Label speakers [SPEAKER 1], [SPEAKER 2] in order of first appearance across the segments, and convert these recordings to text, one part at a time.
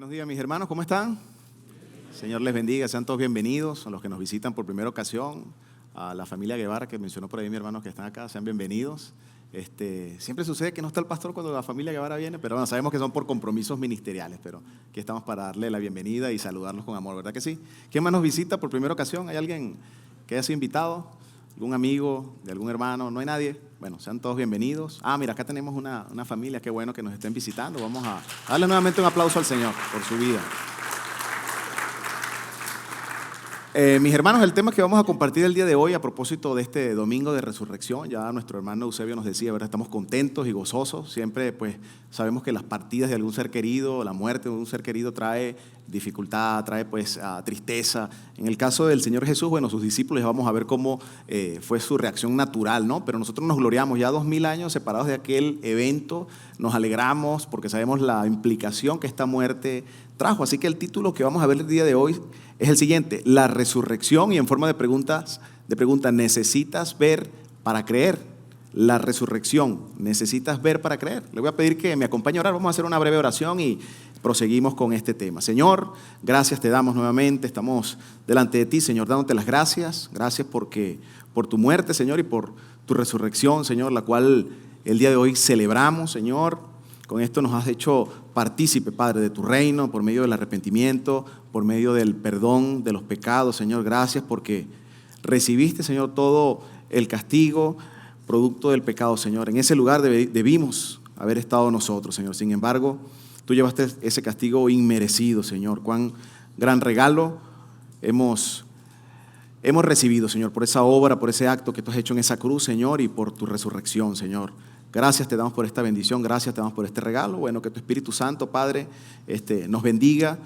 [SPEAKER 1] Buenos días, mis hermanos, ¿cómo están? Señor les bendiga, sean todos bienvenidos. A los que nos visitan por primera ocasión, a la familia Guevara que mencionó por ahí mi hermano que están acá, sean bienvenidos. Siempre sucede que no está el pastor cuando la familia Guevara viene, pero bueno, sabemos que son por compromisos ministeriales, pero aquí estamos para darle la bienvenida y saludarlos con amor, ¿verdad que sí? ¿Quién más nos visita por primera ocasión? ¿Hay alguien que haya sido invitado? ¿Algún amigo de algún hermano? ¿No hay nadie? Bueno, sean todos bienvenidos. Mira, acá tenemos una familia, qué bueno que nos estén visitando. Vamos a darle nuevamente un aplauso al Señor por su vida. Mis hermanos, el tema que vamos a compartir el día de hoy a propósito de este domingo de resurrección, ya nuestro hermano Eusebio nos decía, ¿verdad? Estamos contentos y gozosos. Siempre pues sabemos que las partidas de algún ser querido, la muerte de un ser querido trae dificultad, trae pues tristeza. En el caso del Señor Jesús, bueno, sus discípulos vamos a ver cómo fue su reacción natural, ¿no? Pero nosotros nos gloriamos ya 2000 años separados de aquel evento, nos alegramos porque sabemos la implicación que esta muerte trajo. Así que el título que vamos a ver el día de hoy es el siguiente: la resurrección, y en forma de pregunta, ¿necesitas ver para creer? La resurrección, ¿necesitas ver para creer? Le voy a pedir que me acompañe a orar. Vamos a hacer una breve oración y proseguimos con este tema. Señor, gracias te damos nuevamente, estamos delante de ti, Señor, dándote las gracias. Gracias por tu muerte, Señor, y por tu resurrección, Señor, la cual el día de hoy celebramos, Señor. Con esto nos has hecho partícipe, Padre, de tu reino, por medio del arrepentimiento, por medio del perdón de los pecados, Señor. Gracias porque recibiste, Señor, todo el castigo producto del pecado, Señor. En ese lugar debimos haber estado nosotros, Señor. Sin embargo, tú llevaste ese castigo inmerecido, Señor. Cuán gran regalo hemos recibido, Señor, por esa obra, por ese acto que tú has hecho en esa cruz, Señor, y por tu resurrección, Señor. Gracias te damos por esta bendición, gracias te damos por este regalo. Bueno, que tu Espíritu Santo, Padre, nos bendiga.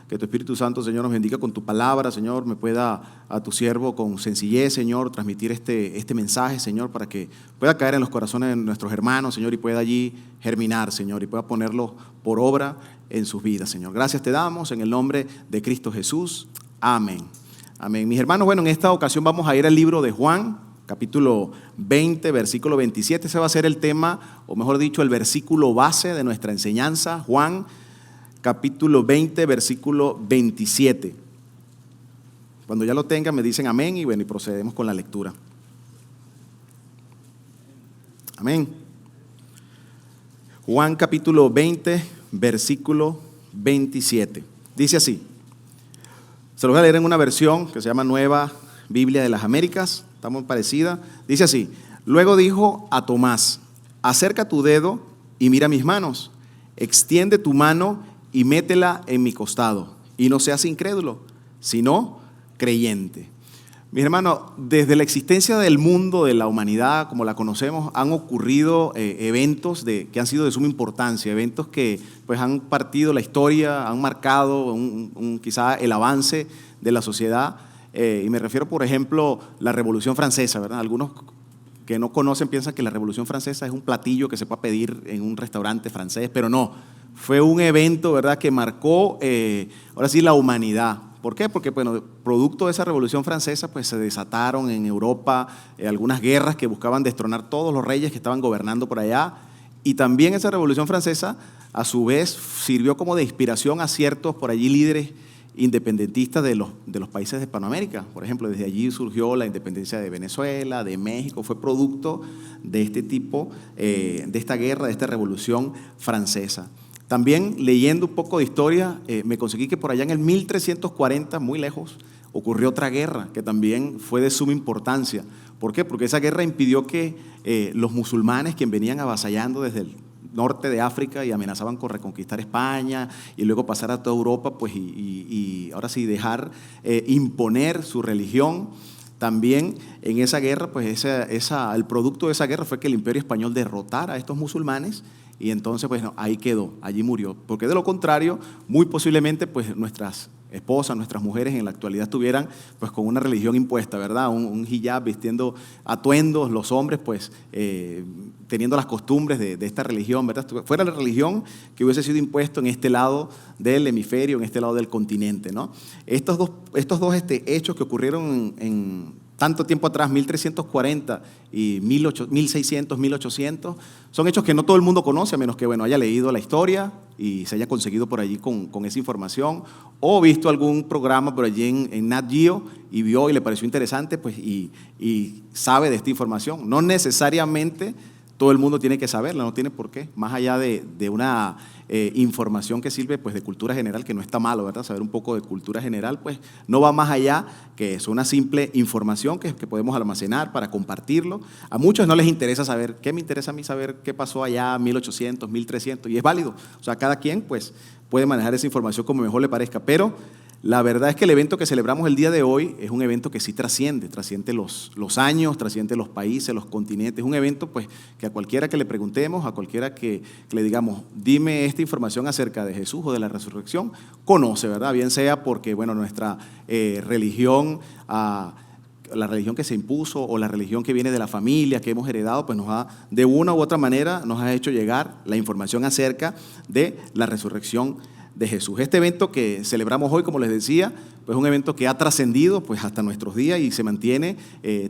[SPEAKER 1] Que tu Espíritu Santo, Señor, nos bendiga con tu palabra, Señor. Me pueda a tu siervo con sencillez, Señor, transmitir este mensaje, Señor, para que pueda caer en los corazones de nuestros hermanos, Señor, y pueda allí germinar, Señor, y pueda ponerlo por obra en sus vidas, Señor. Gracias te damos en el nombre de Cristo Jesús. Amén. Amén. Mis hermanos, bueno, en esta ocasión vamos a ir al libro de Juan, capítulo 20, versículo 27. Ese va a ser el tema, o mejor dicho, el versículo base de nuestra enseñanza. Juan, capítulo 20, versículo 27. Cuando ya lo tengan me dicen amén y bueno, y procedemos con la lectura. Amén. Juan capítulo 20, versículo 27. Dice así. Se lo voy a leer en una versión que se llama Nueva Biblia de las Américas. Está muy parecida. Dice así: luego dijo a Tomás: acerca tu dedo y mira mis manos. Extiende tu mano y métela en mi costado. Y no seas incrédulo, sino creyente. Mis hermanos, desde la existencia del mundo, de la humanidad, como la conocemos, han ocurrido eventos que han sido de suma importancia, eventos que pues, han partido la historia, han marcado quizá el avance de la sociedad. Y me refiero, por ejemplo, la Revolución Francesa, ¿verdad? Algunos que no conocen piensan que la Revolución Francesa es un platillo que se puede pedir en un restaurante francés, pero no. Fue un evento, ¿verdad?, que marcó, ahora sí, la humanidad. ¿Por qué? Porque, bueno, producto de esa Revolución Francesa, pues se desataron en Europa algunas guerras que buscaban destronar todos los reyes que estaban gobernando por allá. Y también esa Revolución Francesa, a su vez, sirvió como de inspiración a ciertos por allí líderes independentistas de los países de Hispanoamérica. Por ejemplo, desde allí surgió la independencia de Venezuela, de México. Fue producto de este tipo, de esta guerra, de esta Revolución Francesa. También leyendo un poco de historia, me conseguí que por allá en el 1340, muy lejos, ocurrió otra guerra que también fue de suma importancia. ¿Por qué? Porque esa guerra impidió que los musulmanes, quienes venían avasallando desde el norte de África y amenazaban con reconquistar España y luego pasar a toda Europa, pues y ahora sí dejar imponer su religión. También en esa guerra, pues el producto de esa guerra fue que el Imperio Español derrotara a estos musulmanes. Y entonces, pues no, ahí quedó, allí murió. Porque de lo contrario, muy posiblemente, pues nuestras esposas, nuestras mujeres en la actualidad estuvieran pues con una religión impuesta, ¿verdad? Un hijab, vistiendo atuendos, los hombres pues teniendo las costumbres de esta religión, ¿verdad? Fuera la religión que hubiese sido impuesto en este lado del hemisferio, en este lado del continente, ¿no? Estos dos hechos que ocurrieron en tanto tiempo atrás, 1340 y 1600, 1800, son hechos que no todo el mundo conoce, a menos que bueno, haya leído la historia y se haya conseguido por allí con esa información, o visto algún programa por allí en Nat Geo y vio y le pareció interesante, pues, y sabe de esta información. No necesariamente todo el mundo tiene que saberla, no tiene por qué, más allá de una información que sirve, pues, de cultura general, que no está malo, ¿verdad? Saber un poco de cultura general, pues no va más allá que es una simple información que podemos almacenar para compartirlo. A muchos no les interesa saber, ¿qué me interesa a mí saber qué pasó allá en 1800, 1300? Y es válido, o sea, cada quien pues puede manejar esa información como mejor le parezca, pero la verdad es que el evento que celebramos el día de hoy es un evento que sí trasciende los años, trasciende los países, los continentes. Es un evento, pues, que a cualquiera que le preguntemos, a cualquiera que le digamos, dime esta información acerca de Jesús o de la resurrección, conoce, ¿verdad? Bien sea porque, bueno, nuestra religión, la religión que se impuso o la religión que viene de la familia, que hemos heredado, pues de una u otra manera nos ha hecho llegar la información acerca de la resurrección de Jesús. Este evento que celebramos hoy, como les decía, pues es un evento que ha trascendido pues hasta nuestros días y se mantiene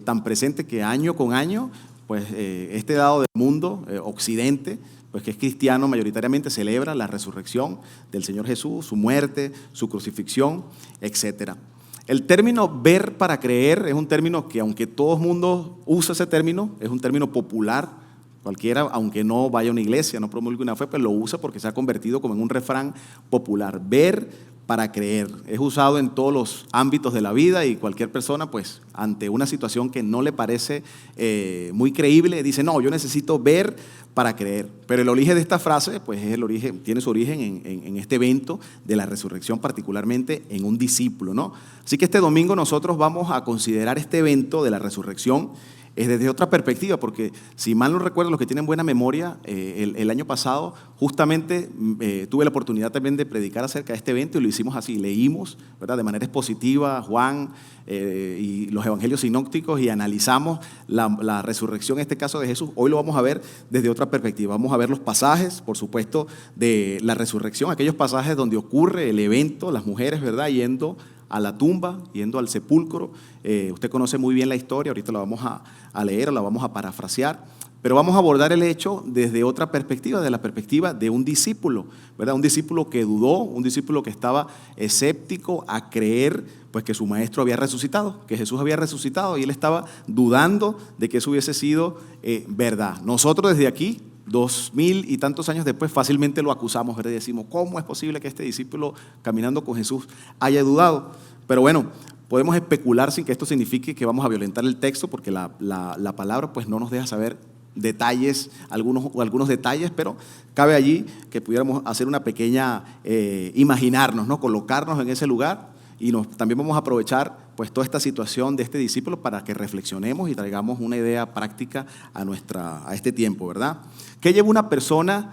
[SPEAKER 1] tan presente que año con año, pues este lado del mundo, Occidente, pues que es cristiano, mayoritariamente celebra la resurrección del Señor Jesús, su muerte, su crucifixión, etcétera. El término ver para creer es un término que, aunque todo el mundo usa ese término, es un término popular. Cualquiera, aunque no vaya a una iglesia, no promulgue una fe, pues lo usa porque se ha convertido como en un refrán popular. Ver para creer. Es usado en todos los ámbitos de la vida y cualquier persona, pues, ante una situación que no le parece muy creíble, dice, no, yo necesito ver para creer. Pero el origen de esta frase, pues, tiene su origen en este evento de la resurrección, particularmente en un discípulo, ¿no? Así que este domingo nosotros vamos a considerar este evento de la resurrección es desde otra perspectiva, porque si mal no recuerdo, los que tienen buena memoria, el año pasado justamente tuve la oportunidad también de predicar acerca de este evento y lo hicimos así, leímos, ¿verdad?, de manera expositiva Juan y los evangelios sinópticos y analizamos la resurrección, en este caso de Jesús. Hoy lo vamos a ver desde otra perspectiva, vamos a ver los pasajes, por supuesto, de la resurrección, aquellos pasajes donde ocurre el evento, las mujeres, ¿verdad?, yendo a la tumba, yendo al sepulcro. Usted conoce muy bien la historia, ahorita la vamos a leer o la vamos a parafrasear, pero vamos a abordar el hecho desde otra perspectiva, de la perspectiva de un discípulo, ¿verdad? Un discípulo que dudó, un discípulo que estaba escéptico a creer pues que su maestro había resucitado, que Jesús había resucitado, y él estaba dudando de que eso hubiese sido verdad. Nosotros desde aquí, 2000 y tantos años después, fácilmente lo acusamos, ¿verdad? Y decimos, ¿cómo es posible que este discípulo caminando con Jesús haya dudado? Pero bueno, podemos especular sin que esto signifique que vamos a violentar el texto, porque la palabra pues no nos deja saber detalles, algunos detalles, pero cabe allí que pudiéramos hacer una pequeña imaginarnos, ¿no?, colocarnos en ese lugar, y también vamos a aprovechar pues toda esta situación de este discípulo para que reflexionemos y traigamos una idea práctica a este tiempo, ¿verdad? ¿Qué lleva una persona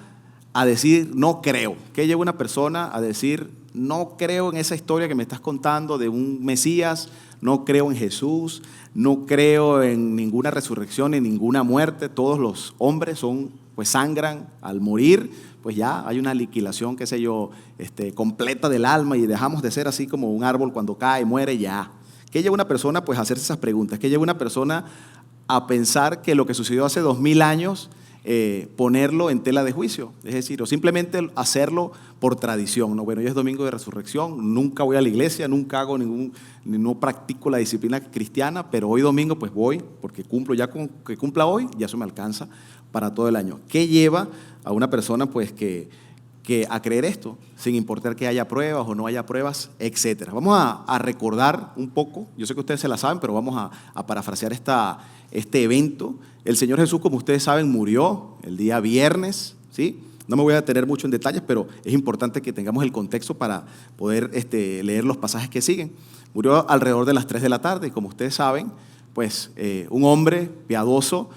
[SPEAKER 1] a decir no creo? ¿Qué lleva una persona a decir no creo en esa historia que me estás contando de un Mesías, no creo en Jesús, no creo en ninguna resurrección, en ninguna muerte? Todos los hombres pues sangran al morir, pues ya hay una aniquilación, qué sé yo, completa del alma, y dejamos de ser así como un árbol cuando cae, muere, ya. ¿Qué lleva una persona pues a hacerse esas preguntas? ¿Qué lleva una persona a pensar que lo que sucedió hace 2000 años ponerlo en tela de juicio? Es decir, o simplemente hacerlo por tradición, ¿no? Bueno, hoy es domingo de resurrección, nunca voy a la iglesia, nunca hago no practico la disciplina cristiana, pero hoy domingo pues voy, porque cumplo, ya con que cumpla hoy, ya eso me alcanza para todo el año. ¿Qué lleva a una persona pues que a creer esto, sin importar que haya pruebas o no haya pruebas, etcétera? Vamos a recordar un poco, yo sé que ustedes se la saben, pero vamos a parafrasear este evento. El Señor Jesús, como ustedes saben, murió el día viernes, ¿sí? No me voy a detener mucho en detalles, pero es importante que tengamos el contexto para poder leer los pasajes que siguen. Murió alrededor de las 3 de la tarde, y como ustedes saben, pues un hombre piadoso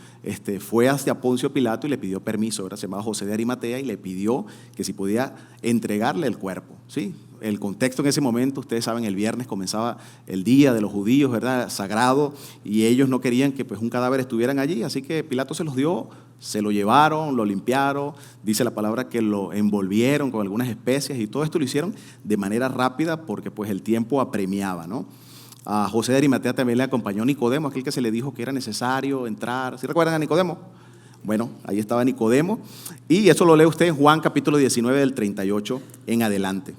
[SPEAKER 1] fue hacia Poncio Pilato y le pidió permiso, ¿verdad? Se llamaba José de Arimatea, y le pidió que si podía entregarle el cuerpo, ¿sí? El contexto en ese momento, ustedes saben, el viernes comenzaba el día de los judíos, ¿verdad?, sagrado, y ellos no querían que pues un cadáver estuvieran allí, así que Pilato se los dio, se lo llevaron, lo limpiaron, dice la palabra que lo envolvieron con algunas especias, y todo esto lo hicieron de manera rápida porque pues el tiempo apremiaba, ¿no? A José de Arimatea también le acompañó Nicodemo, aquel que se le dijo que era necesario entrar. ¿Sí recuerdan a Nicodemo? Bueno, ahí estaba Nicodemo, y eso lo lee usted en Juan capítulo 19 del 38 en adelante.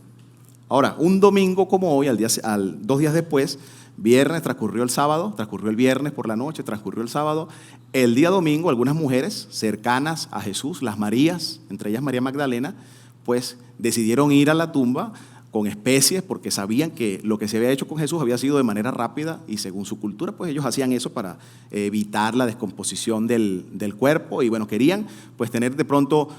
[SPEAKER 1] Ahora, un domingo como hoy, 2 días después, viernes, transcurrió el sábado, transcurrió el viernes por la noche, transcurrió el sábado. El día domingo, algunas mujeres cercanas a Jesús, las Marías, entre ellas María Magdalena, pues decidieron ir a la tumba con especies porque sabían que lo que se había hecho con Jesús había sido de manera rápida y según su cultura, pues ellos hacían eso para evitar la descomposición del cuerpo y bueno, querían pues tener de pronto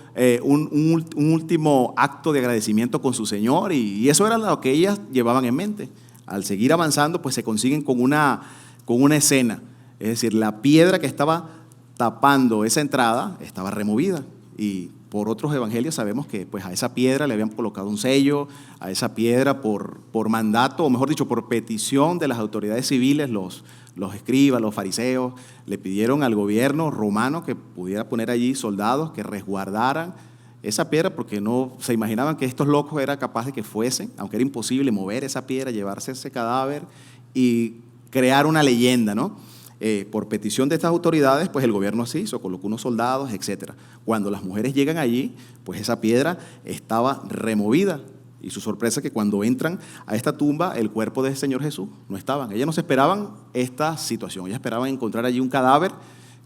[SPEAKER 1] un último acto de agradecimiento con su Señor y eso era lo que ellas llevaban en mente. Al seguir avanzando, pues se consiguen con una escena, es decir, la piedra que estaba tapando esa entrada estaba removida y por otros evangelios sabemos que pues, a esa piedra le habían colocado un sello, a esa piedra por mandato, o mejor dicho, por petición de las autoridades civiles, los escribas, los fariseos, le pidieron al gobierno romano que pudiera poner allí soldados que resguardaran esa piedra porque no se imaginaban que estos locos eran capaces de que fuesen, aunque era imposible mover esa piedra, llevarse ese cadáver y crear una leyenda, ¿no? Por petición de estas autoridades, pues el gobierno así hizo, colocó unos soldados, etc. Cuando las mujeres llegan allí, pues esa piedra estaba removida. Y su sorpresa es que cuando entran a esta tumba, el cuerpo del Señor Jesús no estaba. Ellas no se esperaban esta situación, ellas esperaban encontrar allí un cadáver,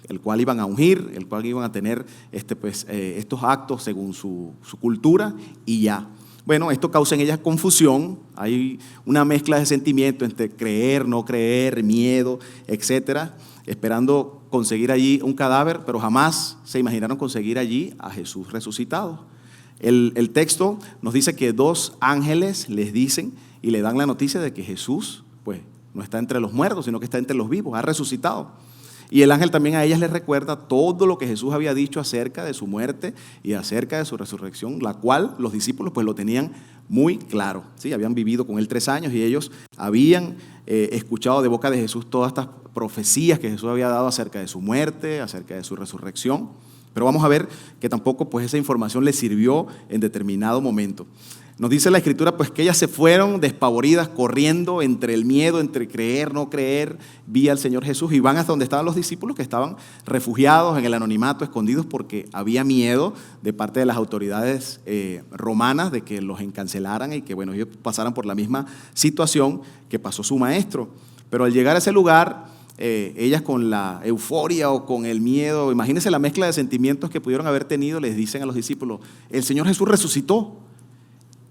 [SPEAKER 1] el cual iban a ungir, el cual iban a tener estos actos según su cultura y ya. Bueno, esto causa en ellas confusión, hay una mezcla de sentimientos entre creer, no creer, miedo, etcétera, esperando conseguir allí un cadáver, pero jamás se imaginaron conseguir allí a Jesús resucitado. El texto nos dice que 2 ángeles les dicen y le dan la noticia de que Jesús pues, no está entre los muertos, sino que está entre los vivos, ha resucitado. Y el ángel también a ellas les recuerda todo lo que Jesús había dicho acerca de su muerte y acerca de su resurrección, la cual los discípulos pues lo tenían muy claro. ¿Sí? Habían vivido con él 3 años y ellos habían escuchado de boca de Jesús todas estas profecías que Jesús había dado acerca de su muerte, acerca de su resurrección. Pero vamos a ver que tampoco pues, esa información les sirvió en determinado momento. Nos dice la Escritura pues que ellas se fueron despavoridas, corriendo entre el miedo, entre creer, no creer, vía al Señor Jesús y van hasta donde estaban los discípulos que estaban refugiados en el anonimato, escondidos porque había miedo de parte de las autoridades romanas de que los encarcelaran y que bueno, ellos pasaran por la misma situación que pasó su maestro. Pero al llegar a ese lugar, ellas con la euforia o con el miedo, imagínense la mezcla de sentimientos que pudieron haber tenido, les dicen a los discípulos, el Señor Jesús resucitó.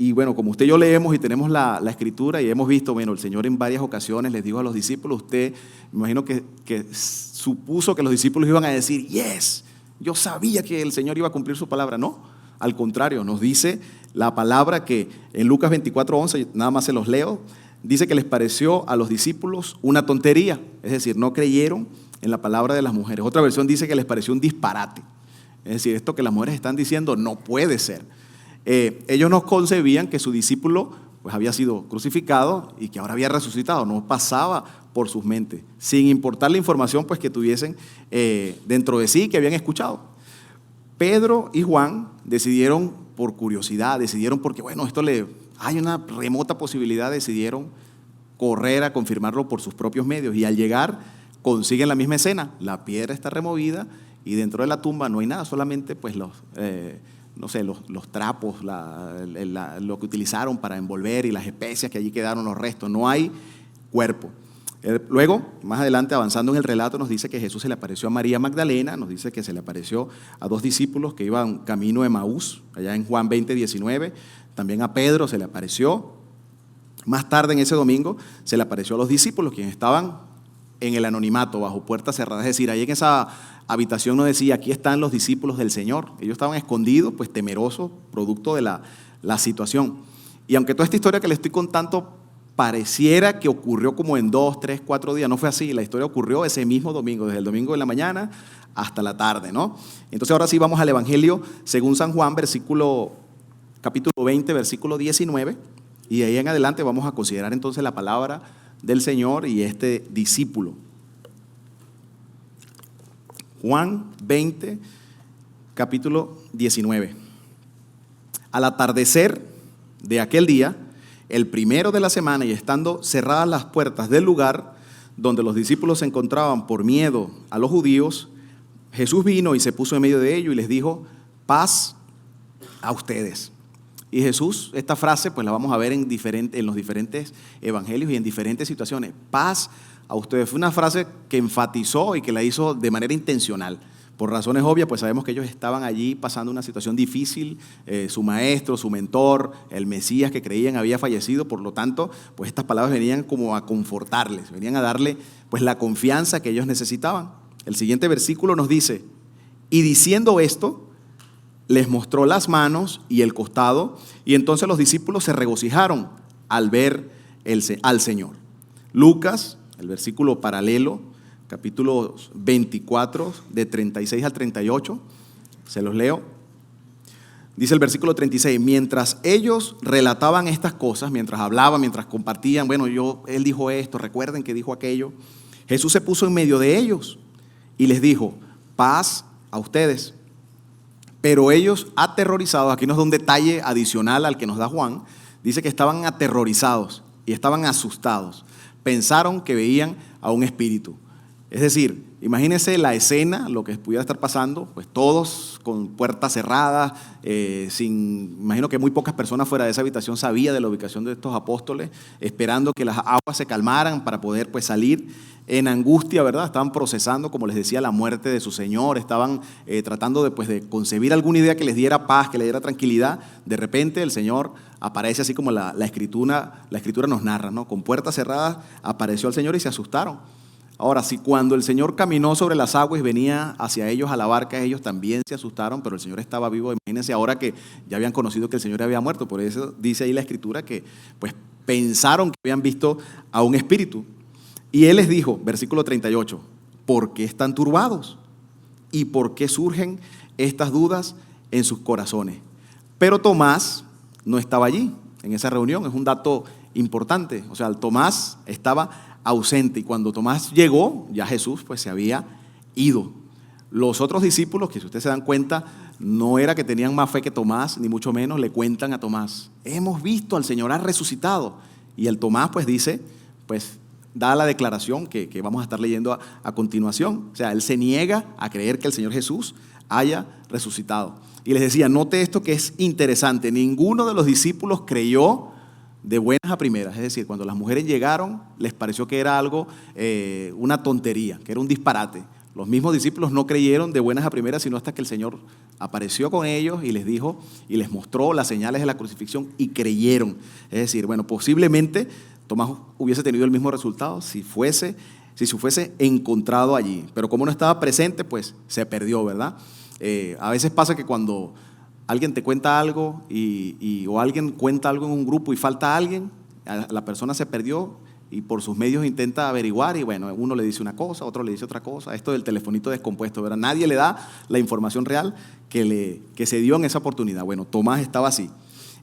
[SPEAKER 1] Y bueno, como usted y yo leemos y tenemos la Escritura y hemos visto, bueno, el Señor en varias ocasiones les dijo a los discípulos, usted, me imagino que supuso que los discípulos iban a decir, yes, yo sabía que el Señor iba a cumplir su palabra. No, al contrario, nos dice la palabra que en Lucas 24:11, nada más se los leo, dice que les pareció a los discípulos una tontería, es decir, no creyeron en la palabra de las mujeres. Otra versión dice que les pareció un disparate, es decir, esto que las mujeres están diciendo no puede ser. Ellos no concebían que su discípulo pues, había sido crucificado y que ahora había resucitado, no pasaba por sus mentes, sin importar la información pues, que tuviesen dentro de sí, que habían escuchado. Pedro y Juan decidieron por curiosidad, decidieron porque, bueno, hay una remota posibilidad, decidieron correr a confirmarlo por sus propios medios y al llegar consiguen la misma escena, la piedra está removida y dentro de la tumba no hay nada, solamente pues los trapos, lo que utilizaron para envolver y las especias que allí quedaron, los restos, no hay cuerpo. Luego, más adelante, avanzando en el relato, nos dice que Jesús se le apareció a María Magdalena, nos dice que se le apareció a 2 discípulos que iban camino de Emaús, allá en Juan 20:19, también a Pedro se le apareció. Más tarde en ese domingo se le apareció a los discípulos, quienes estaban en el anonimato, bajo puertas cerradas, es decir, ahí en esa habitación no decía, aquí están los discípulos del Señor, ellos estaban escondidos, pues temerosos, producto de la situación. Y aunque toda esta historia que les estoy contando pareciera que ocurrió como en 2, 3, 4 días, no fue así, la historia ocurrió ese mismo domingo, desde el domingo de la mañana hasta la tarde, ¿no? Entonces ahora sí vamos al Evangelio según San Juan, capítulo 20, versículo 19, y de ahí en adelante vamos a considerar entonces la palabra del Señor y este discípulo. Juan 20, capítulo 19. Al atardecer de aquel día, el primero de la semana, y estando cerradas las puertas del lugar donde los discípulos se encontraban por miedo a los judíos, Jesús vino y se puso en medio de ellos y les dijo, paz a ustedes. Y Jesús, esta frase pues la vamos a ver en los diferentes evangelios y en diferentes situaciones. Paz a ustedes. Fue una frase que enfatizó y que la hizo de manera intencional. Por razones obvias, pues sabemos que ellos estaban allí pasando una situación difícil. Su maestro, su mentor, el Mesías que creían había fallecido. Por lo tanto, pues estas palabras venían como a confortarles, venían a darle pues la confianza que ellos necesitaban. El siguiente versículo nos dice, y diciendo esto, les mostró las manos y el costado, y entonces los discípulos se regocijaron al ver al Señor. Lucas, el versículo paralelo, capítulo 24, de 36 al 38, se los leo. Dice el versículo 36, mientras ellos relataban estas cosas, mientras hablaban, mientras compartían, él dijo esto, recuerden que dijo aquello, Jesús se puso en medio de ellos y les dijo, paz a ustedes. Pero ellos aterrorizados, aquí nos da un detalle adicional al que nos da Juan, dice que estaban aterrorizados y estaban asustados. Pensaron que veían a un espíritu. Es decir, imagínense la escena, lo que pudiera estar pasando, pues todos con puertas cerradas, imagino que muy pocas personas fuera de esa habitación sabían de la ubicación de estos apóstoles, esperando que las aguas se calmaran para poder pues salir en angustia, ¿verdad? Estaban procesando, como les decía, la muerte de su Señor, estaban tratando de concebir alguna idea que les diera paz, que les diera tranquilidad. De repente el Señor aparece así como la escritura nos narra, ¿no? Con puertas cerradas apareció el Señor y se asustaron. Ahora, si cuando el Señor caminó sobre las aguas y venía hacia ellos a la barca, ellos también se asustaron, pero el Señor estaba vivo. Imagínense ahora que ya habían conocido que el Señor había muerto. Por eso dice ahí la Escritura que pues pensaron que habían visto a un espíritu. Y Él les dijo, versículo 38, ¿por qué están turbados? ¿Y por qué surgen estas dudas en sus corazones? Pero Tomás no estaba allí en esa reunión, es un dato importante. O sea, Tomás estaba ausente y cuando Tomás llegó, ya Jesús pues se había ido. Los otros discípulos, que si ustedes se dan cuenta, no era que tenían más fe que Tomás, ni mucho menos, le cuentan a Tomás, hemos visto al Señor, ha resucitado. Y el Tomás pues dice, pues da la declaración que vamos a estar leyendo a continuación. O sea, él se niega a creer que el Señor Jesús haya resucitado. Y les decía, note esto que es interesante, ninguno de los discípulos creyó de buenas a primeras, es decir, cuando las mujeres llegaron les pareció que era algo, una tontería, que era un disparate. Los mismos discípulos no creyeron de buenas a primeras, sino hasta que el Señor apareció con ellos y les dijo y les mostró las señales de la crucifixión y creyeron. Es decir, posiblemente Tomás hubiese tenido el mismo resultado si se fuese encontrado allí, pero como no estaba presente, pues se perdió, ¿verdad? A veces pasa que cuando alguien te cuenta algo o alguien cuenta algo en un grupo y falta alguien, la persona se perdió y por sus medios intenta averiguar y uno le dice una cosa, otro le dice otra cosa. Esto del telefonito descompuesto, ¿verdad? Nadie le da la información real que se dio en esa oportunidad. Tomás estaba así.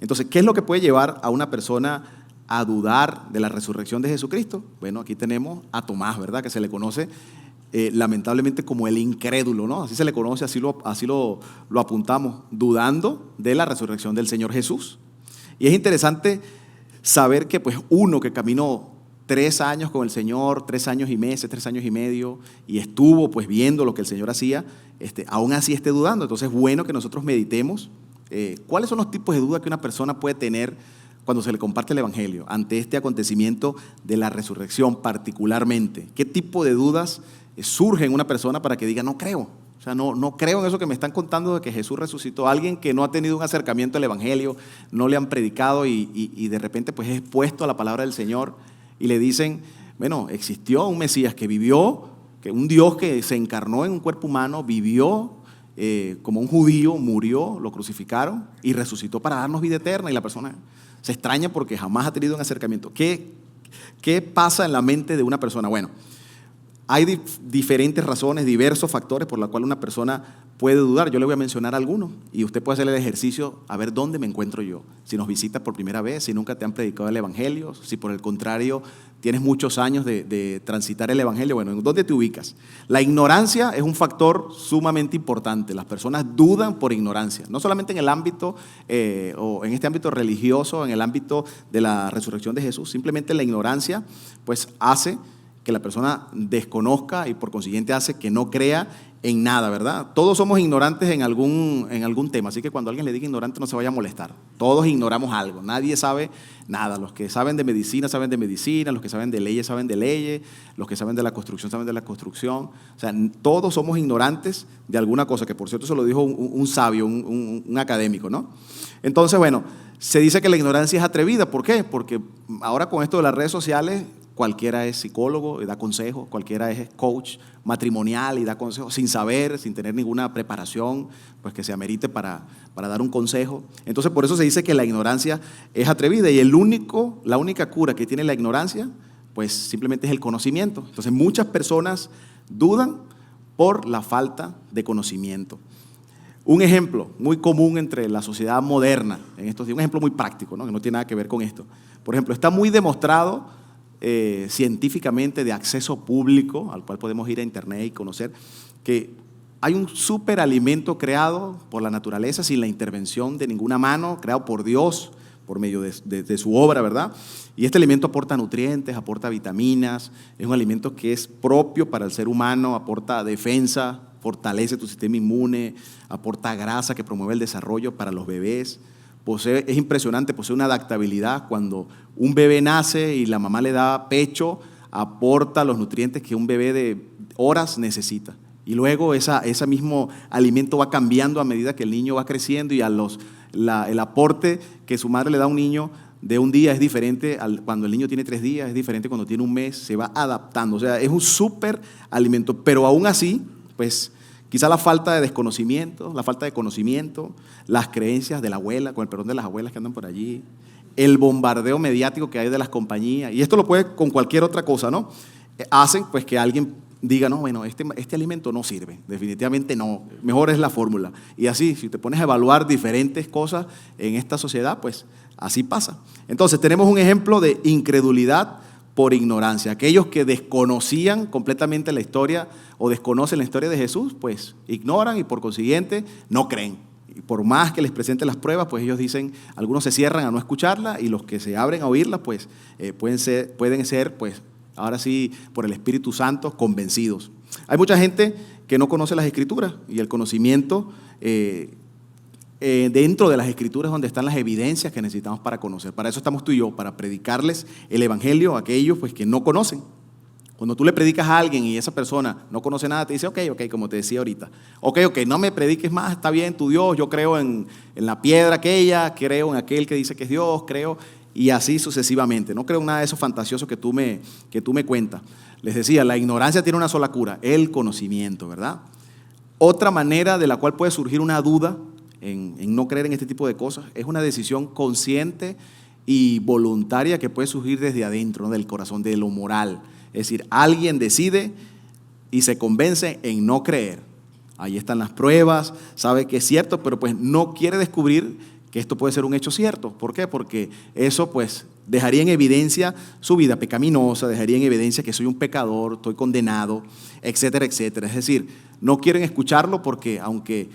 [SPEAKER 1] Entonces, ¿qué es lo que puede llevar a una persona a dudar de la resurrección de Jesucristo? Aquí tenemos a Tomás, ¿verdad? Que se le conoce lamentablemente como el incrédulo, ¿no? Así se le conoce, así lo apuntamos, dudando de la resurrección del Señor Jesús. Y es interesante saber que uno que caminó 3 años con el Señor, 3 años y meses, 3 años y medio, y estuvo viendo lo que el Señor hacía, aún así esté dudando. Entonces es bueno que nosotros meditemos cuáles son los tipos de dudas que una persona puede tener cuando se le comparte el Evangelio ante este acontecimiento de la resurrección particularmente. ¿Qué tipo de dudas surgen en una persona para que diga no creo? O sea, no creo en eso que me están contando de que Jesús resucitó. Alguien que no ha tenido un acercamiento al Evangelio, no le han predicado y de repente es expuesto a la palabra del Señor y le dicen, existió un Mesías que vivió, que un Dios que se encarnó en un cuerpo humano, vivió como un judío, murió, lo crucificaron y resucitó para darnos vida eterna. Y la persona se extraña porque jamás ha tenido un acercamiento. ¿Qué pasa en la mente de una persona? Hay diferentes razones, diversos factores por los cuales una persona puede dudar. Yo le voy a mencionar algunos y usted puede hacer el ejercicio a ver dónde me encuentro yo. Si nos visitas por primera vez, si nunca te han predicado el Evangelio, si por el contrario tienes muchos años de transitar el Evangelio, ¿en dónde te ubicas? La ignorancia es un factor sumamente importante. Las personas dudan por ignorancia, no solamente en el ámbito o en este ámbito religioso, en el ámbito de la resurrección de Jesús. Simplemente la ignorancia hace que la persona desconozca y por consiguiente hace que no crea en nada, ¿verdad? Todos somos ignorantes en algún tema, así que cuando alguien le diga ignorante no se vaya a molestar. Todos ignoramos algo, nadie sabe nada. Los que saben de medicina, los que saben de leyes, los que saben de la construcción, saben de la construcción. O sea, todos somos ignorantes de alguna cosa, que por cierto se lo dijo un sabio, un académico, ¿no? Entonces, bueno, se dice que la ignorancia es atrevida. ¿Por qué? Porque ahora con esto de las redes sociales, cualquiera es psicólogo y da consejos, cualquiera es coach matrimonial y da consejos sin saber, sin tener ninguna preparación, pues que se amerite para dar un consejo. Entonces, por eso se dice que la ignorancia es atrevida y la única cura que tiene la ignorancia, pues simplemente es el conocimiento. Entonces, muchas personas dudan por la falta de conocimiento. Un ejemplo muy común entre la sociedad moderna, en estos días, un ejemplo muy práctico, ¿no? Que no tiene nada que ver con esto. Por ejemplo, está muy demostrado científicamente, de acceso público, al cual podemos ir a internet y conocer, que hay un superalimento creado por la naturaleza sin la intervención de ninguna mano, creado por Dios por medio de su obra, ¿verdad? Y este alimento aporta nutrientes, aporta vitaminas, es un alimento que es propio para el ser humano, aporta defensa, fortalece tu sistema inmune, aporta grasa que promueve el desarrollo para los bebés. Es impresionante, posee una adaptabilidad. Cuando un bebé nace y la mamá le da pecho, aporta los nutrientes que un bebé de horas necesita. Y luego ese mismo alimento va cambiando a medida que el niño va creciendo y el aporte que su madre le da a un niño de un día es diferente cuando el niño tiene 3 días, es diferente cuando tiene un mes, se va adaptando. O sea, es un súper alimento, pero aún así, pues quizá la falta de desconocimiento, la falta de conocimiento, las creencias de la abuela, con el perdón de las abuelas que andan por allí, el bombardeo mediático que hay de las compañías, y esto lo puede con cualquier otra cosa, ¿no? Hacen pues que alguien diga, no, bueno, este alimento no sirve, definitivamente no, mejor es la fórmula. Y así, si te pones a evaluar diferentes cosas en esta sociedad, pues así pasa. Entonces tenemos un ejemplo de incredulidad por ignorancia. Aquellos que desconocían completamente la historia o desconocen la historia de Jesús, pues ignoran y por consiguiente no creen. Y por más que les presenten las pruebas, pues ellos dicen, algunos se cierran a no escucharla y los que se abren a oírla, pues pueden ser, pues ahora sí, por el Espíritu Santo, convencidos. Hay mucha gente que no conoce las Escrituras y el conocimiento dentro de las Escrituras donde están las evidencias que necesitamos para conocer. Para eso estamos tú y yo, para predicarles el Evangelio a aquellos pues, que no conocen. Cuando tú le predicas a alguien y esa persona no conoce nada, te dice, ok, como te decía ahorita, ok, no me prediques más, está bien, tu Dios, yo creo en la piedra aquella, creo en aquel que dice que es Dios, creo, y así sucesivamente. No creo en nada de eso fantasioso que tú me cuentas. Les decía, la ignorancia tiene una sola cura, el conocimiento, ¿verdad? Otra manera de la cual puede surgir una duda en no creer en este tipo de cosas es una decisión consciente y voluntaria que puede surgir desde adentro, ¿no? Del corazón, de lo moral. Es decir, alguien decide y se convence en no creer. Ahí están las pruebas, sabe que es cierto, pero pues no quiere descubrir que esto puede ser un hecho cierto. ¿Por qué? Porque eso pues dejaría en evidencia su vida pecaminosa, dejaría en evidencia que soy un pecador, estoy condenado, etcétera, etcétera. Es decir, no quieren escucharlo porque aunque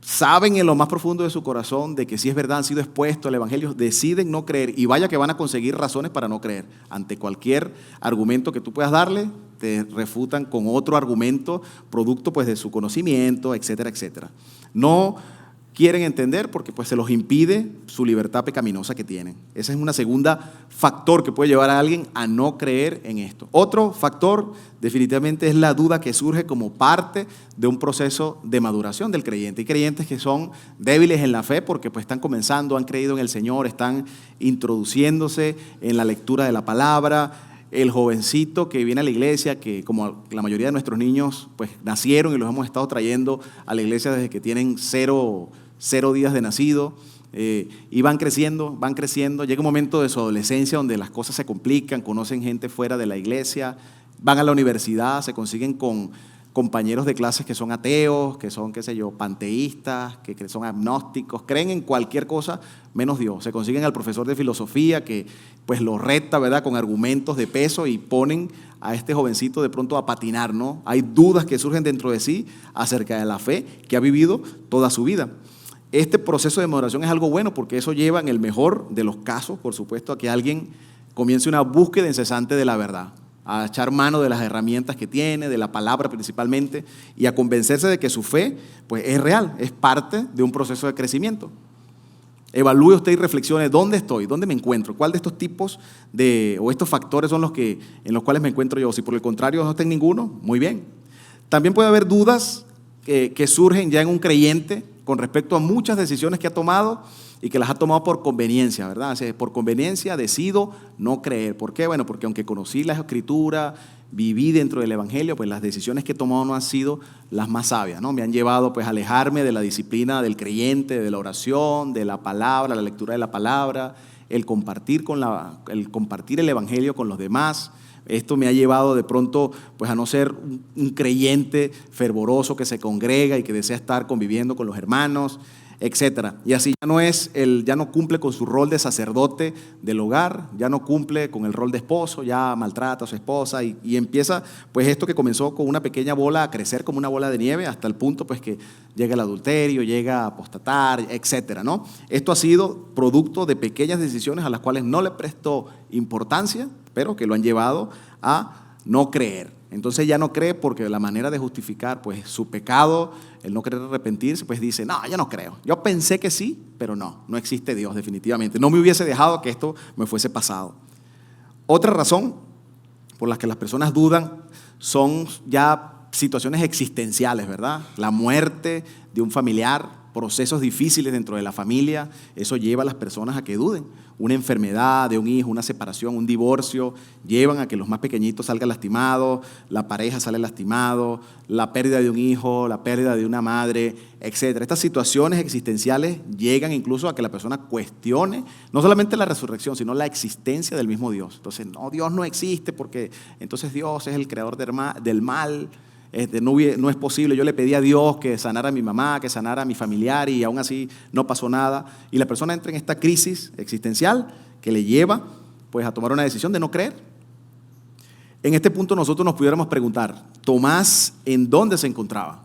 [SPEAKER 1] saben en lo más profundo de su corazón de que si es verdad han sido expuestos al Evangelio, deciden no creer y vaya que van a conseguir razones para no creer. Ante cualquier argumento que tú puedas darle, te refutan con otro argumento, producto pues de su conocimiento, etcétera, etcétera. No quieren entender porque pues se los impide su libertad pecaminosa que tienen. Ese es un segundo factor que puede llevar a alguien a no creer en esto. Otro factor definitivamente es la duda que surge como parte de un proceso de maduración del creyente. Hay creyentes que son débiles en la fe porque pues están comenzando, han creído en el Señor, están introduciéndose en la lectura de la palabra. El jovencito que viene a la iglesia, que como la mayoría de nuestros niños pues nacieron y los hemos estado trayendo a la iglesia desde que tienen cero días de nacido, y van creciendo, llega un momento de su adolescencia donde las cosas se complican, conocen gente fuera de la iglesia, van a la universidad, se consiguen con compañeros de clases que son ateos, que son, panteístas, que son agnósticos, creen en cualquier cosa menos Dios. Se consiguen al profesor de filosofía que pues lo reta, ¿verdad?, con argumentos de peso y ponen a este jovencito de pronto a patinar, ¿no? Hay dudas que surgen dentro de sí acerca de la fe que ha vivido toda su vida. Este proceso de maduración es algo bueno porque eso lleva, en el mejor de los casos, por supuesto, a que alguien comience una búsqueda incesante de la verdad. a echar mano de las herramientas que tiene, de la palabra principalmente, y a convencerse de que su fe pues, es real, es parte de un proceso de crecimiento. Evalúe usted y reflexione dónde estoy, dónde me encuentro, cuál de estos tipos o estos factores son en los cuales me encuentro yo. Si por el contrario no está en ninguno, muy bien. También puede haber dudas que surgen ya en un creyente con respecto a muchas decisiones que ha tomado y que las ha tomado por conveniencia, ¿verdad? O sea, por conveniencia decido no creer. ¿Por qué? Bueno, porque aunque conocí la Escritura, viví dentro del Evangelio, pues las decisiones que he tomado no han sido las más sabias, ¿no? Me han llevado pues a alejarme de la disciplina del creyente, de la oración, de la palabra, la lectura de la palabra, el compartir el Evangelio con los demás. Esto me ha llevado de pronto pues a no ser un creyente fervoroso que se congrega y que desea estar conviviendo con los hermanos, etcétera. Y así ya no cumple con su rol de sacerdote del hogar, ya no cumple con el rol de esposo, ya maltrata a su esposa y empieza pues esto que comenzó con una pequeña bola a crecer como una bola de nieve hasta el punto pues que llega el adulterio, llega a apostatar, etcétera, ¿no? Esto ha sido producto de pequeñas decisiones a las cuales no le prestó importancia, pero que lo han llevado a no creer. Entonces ya no cree porque la manera de justificar pues su pecado, el no querer arrepentirse, pues dice, no, yo no creo. Yo pensé que sí, pero no existe Dios definitivamente. No me hubiese dejado que esto me fuese pasado. Otra razón por la que las personas dudan son ya situaciones existenciales, ¿verdad? La muerte de un familiar, procesos difíciles dentro de la familia, eso lleva a las personas a que duden. Una enfermedad de un hijo, una separación, un divorcio, llevan a que los más pequeñitos salgan lastimados, la pareja sale lastimado, la pérdida de un hijo, la pérdida de una madre, etc. Estas situaciones existenciales llegan incluso a que la persona cuestione no solamente la resurrección, sino la existencia del mismo Dios. Entonces, no, Dios no existe porque entonces Dios es el creador del mal. No es posible, yo le pedí a Dios que sanara a mi mamá, que sanara a mi familiar y aún así no pasó nada. Y la persona entra en esta crisis existencial que le lleva pues, a tomar una decisión de no creer. En este punto nosotros nos pudiéramos preguntar, ¿Tomás en dónde se encontraba?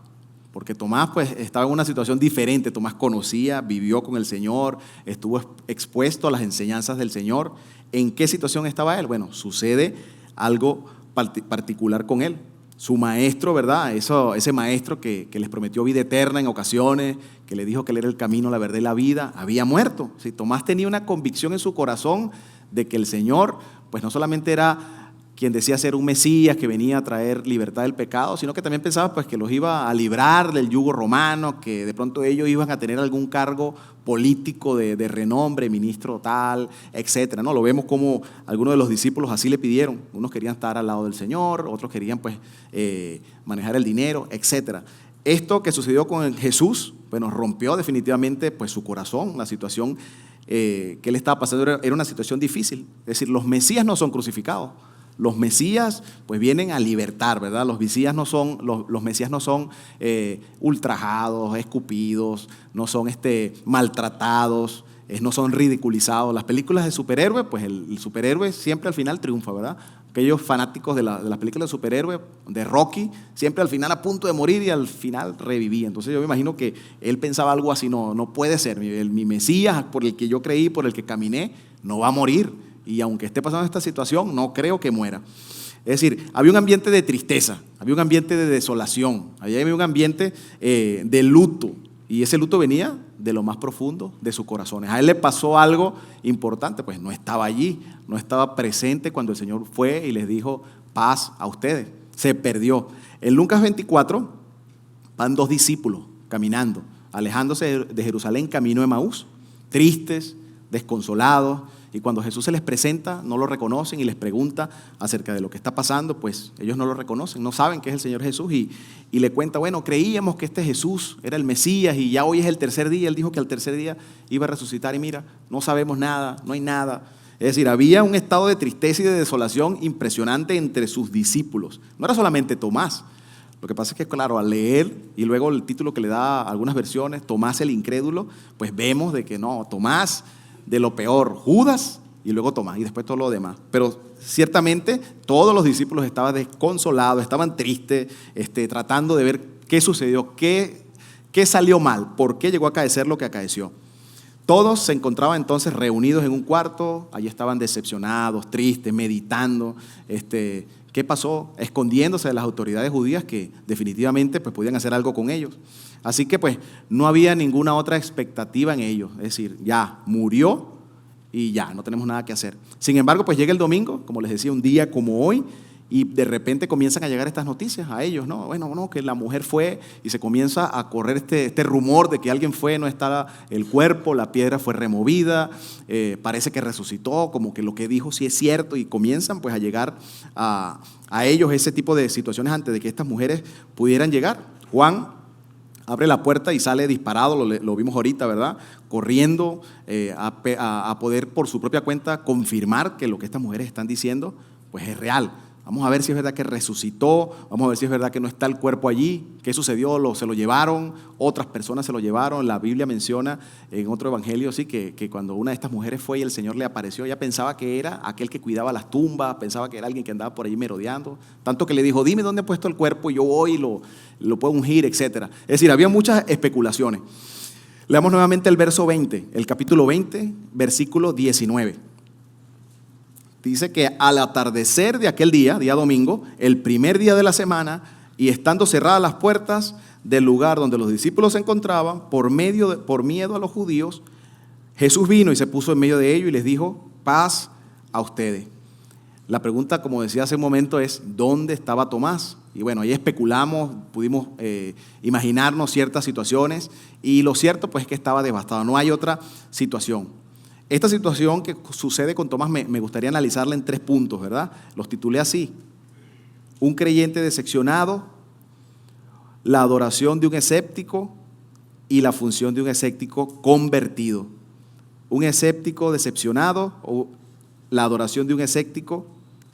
[SPEAKER 1] Porque Tomás pues, estaba en una situación diferente. Tomás conocía, vivió con el Señor, estuvo expuesto a las enseñanzas del Señor. ¿En qué situación estaba él? Bueno, sucede algo particular con él. Su maestro, ¿verdad? Ese maestro que les prometió vida eterna en ocasiones, que le dijo que él era el camino, la verdad y la vida, había muerto. Sí, Tomás tenía una convicción en su corazón de que el Señor, pues no solamente era quien decía ser un Mesías que venía a traer libertad del pecado, sino que también pensaba pues, que los iba a librar del yugo romano, que de pronto ellos iban a tener algún cargo político de renombre, ministro tal, etcétera, ¿no? Lo vemos como algunos de los discípulos así le pidieron. Unos querían estar al lado del Señor, otros querían pues, manejar el dinero, etcétera. Esto que sucedió con Jesús, bueno, rompió definitivamente pues, su corazón. La situación que él estaba pasando era una situación difícil. Es decir, los Mesías no son crucificados. Los Mesías pues vienen a libertar, ¿verdad? Los Mesías no son ultrajados, escupidos, no son maltratados, no son ridiculizados. Las películas de superhéroes, pues el superhéroe siempre al final triunfa, ¿verdad? Aquellos fanáticos de las películas de superhéroes, de Rocky, siempre al final a punto de morir y al final revivía. Entonces yo me imagino que él pensaba algo así, no puede ser, mi Mesías por el que yo creí, por el que caminé, no va a morir. Y aunque esté pasando esta situación, no creo que muera. Es decir, había un ambiente de tristeza, había un ambiente de desolación, había un ambiente de luto. Y ese luto venía de lo más profundo de sus corazones. A él le pasó algo importante, pues no estaba allí, no estaba presente cuando el Señor fue y les dijo paz a ustedes. Se perdió. En Lucas 24 van 2 discípulos caminando, alejándose de Jerusalén camino de Emaús, tristes, desconsolados. Y cuando Jesús se les presenta, no lo reconocen y les pregunta acerca de lo que está pasando, pues ellos no lo reconocen, no saben que es el Señor Jesús y le cuenta, bueno, creíamos que este Jesús era el Mesías y ya hoy es el tercer día, él dijo que al tercer día iba a resucitar y mira, no sabemos nada, no hay nada. Es decir, había un estado de tristeza y de desolación impresionante entre sus discípulos. No era solamente Tomás. Lo que pasa es que, claro, al leer y luego el título que le da a algunas versiones, Tomás el incrédulo, pues vemos de que no, Tomás de lo peor, Judas y luego Tomás y después todo lo demás. Pero ciertamente todos los discípulos estaban desconsolados, estaban tristes, tratando de ver qué sucedió, qué salió mal, por qué llegó a acaecer lo que acaeció. Todos se encontraban entonces reunidos en un cuarto, allí estaban decepcionados, tristes, meditando, ¿Qué pasó? Escondiéndose de las autoridades judías que definitivamente pues, podían hacer algo con ellos. Así que pues no había ninguna otra expectativa en ellos. Es decir, ya murió y ya, no tenemos nada que hacer. Sin embargo, pues llega el domingo, como les decía, un día como hoy, y de repente comienzan a llegar estas noticias a ellos, ¿no? Bueno, no, que la mujer fue y se comienza a correr este rumor de que alguien fue, no está el cuerpo, la piedra fue removida, parece que resucitó, como que lo que dijo sí es cierto, y comienzan pues a llegar a ellos ese tipo de situaciones antes de que estas mujeres pudieran llegar. Juan abre la puerta y sale disparado, lo vimos ahorita, ¿verdad? Corriendo a poder por su propia cuenta confirmar que lo que estas mujeres están diciendo pues es real. Vamos a ver si es verdad que resucitó, vamos a ver si es verdad que no está el cuerpo allí, qué sucedió, se lo llevaron, otras personas se lo llevaron. La Biblia menciona en otro evangelio sí, que cuando una de estas mujeres fue y el Señor le apareció, ella pensaba que era aquel que cuidaba las tumbas, pensaba que era alguien que andaba por allí merodeando, tanto que le dijo, dime dónde he puesto el cuerpo y yo voy y lo puedo ungir, etc. Es decir, había muchas especulaciones. Leamos nuevamente el verso 20, el capítulo 20, versículo 19. Dice que al atardecer de aquel día, día domingo, el primer día de la semana, y estando cerradas las puertas del lugar donde los discípulos se encontraban, por miedo a los judíos, Jesús vino y se puso en medio de ellos y les dijo, paz a ustedes. La pregunta, como decía hace un momento, es ¿dónde estaba Tomás? Y bueno, ahí especulamos, pudimos imaginarnos ciertas situaciones, y lo cierto pues es que estaba devastado, no hay otra situación. Esta situación que sucede con Tomás me gustaría analizarla en 3 puntos, ¿verdad? Los titulé así: un creyente decepcionado, la adoración de un escéptico y la función de un escéptico convertido. Un escéptico decepcionado, o la adoración de un escéptico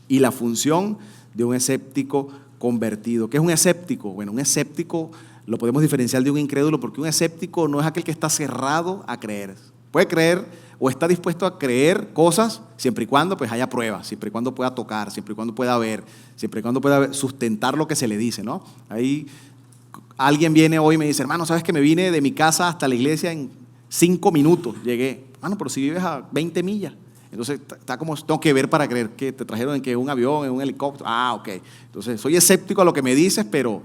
[SPEAKER 1] y la función de un escéptico convertido. ¿Qué es un escéptico? Bueno, un escéptico lo podemos diferenciar de un incrédulo, porque un escéptico no es aquel que está cerrado a creer. Puede creer o está dispuesto a creer cosas siempre y cuando pues haya pruebas, siempre y cuando pueda tocar, siempre y cuando pueda ver, siempre y cuando pueda sustentar lo que se le dice, ¿no? Ahí alguien viene hoy y me dice, hermano, ¿sabes que me vine de mi casa hasta la iglesia en 5 minutos? Llegué. Hermano, pero si vives a 20 millas. Entonces está como, tengo que ver para creer que te trajeron en un avión, en un helicóptero. Ah, ok. Entonces soy escéptico a lo que me dices, pero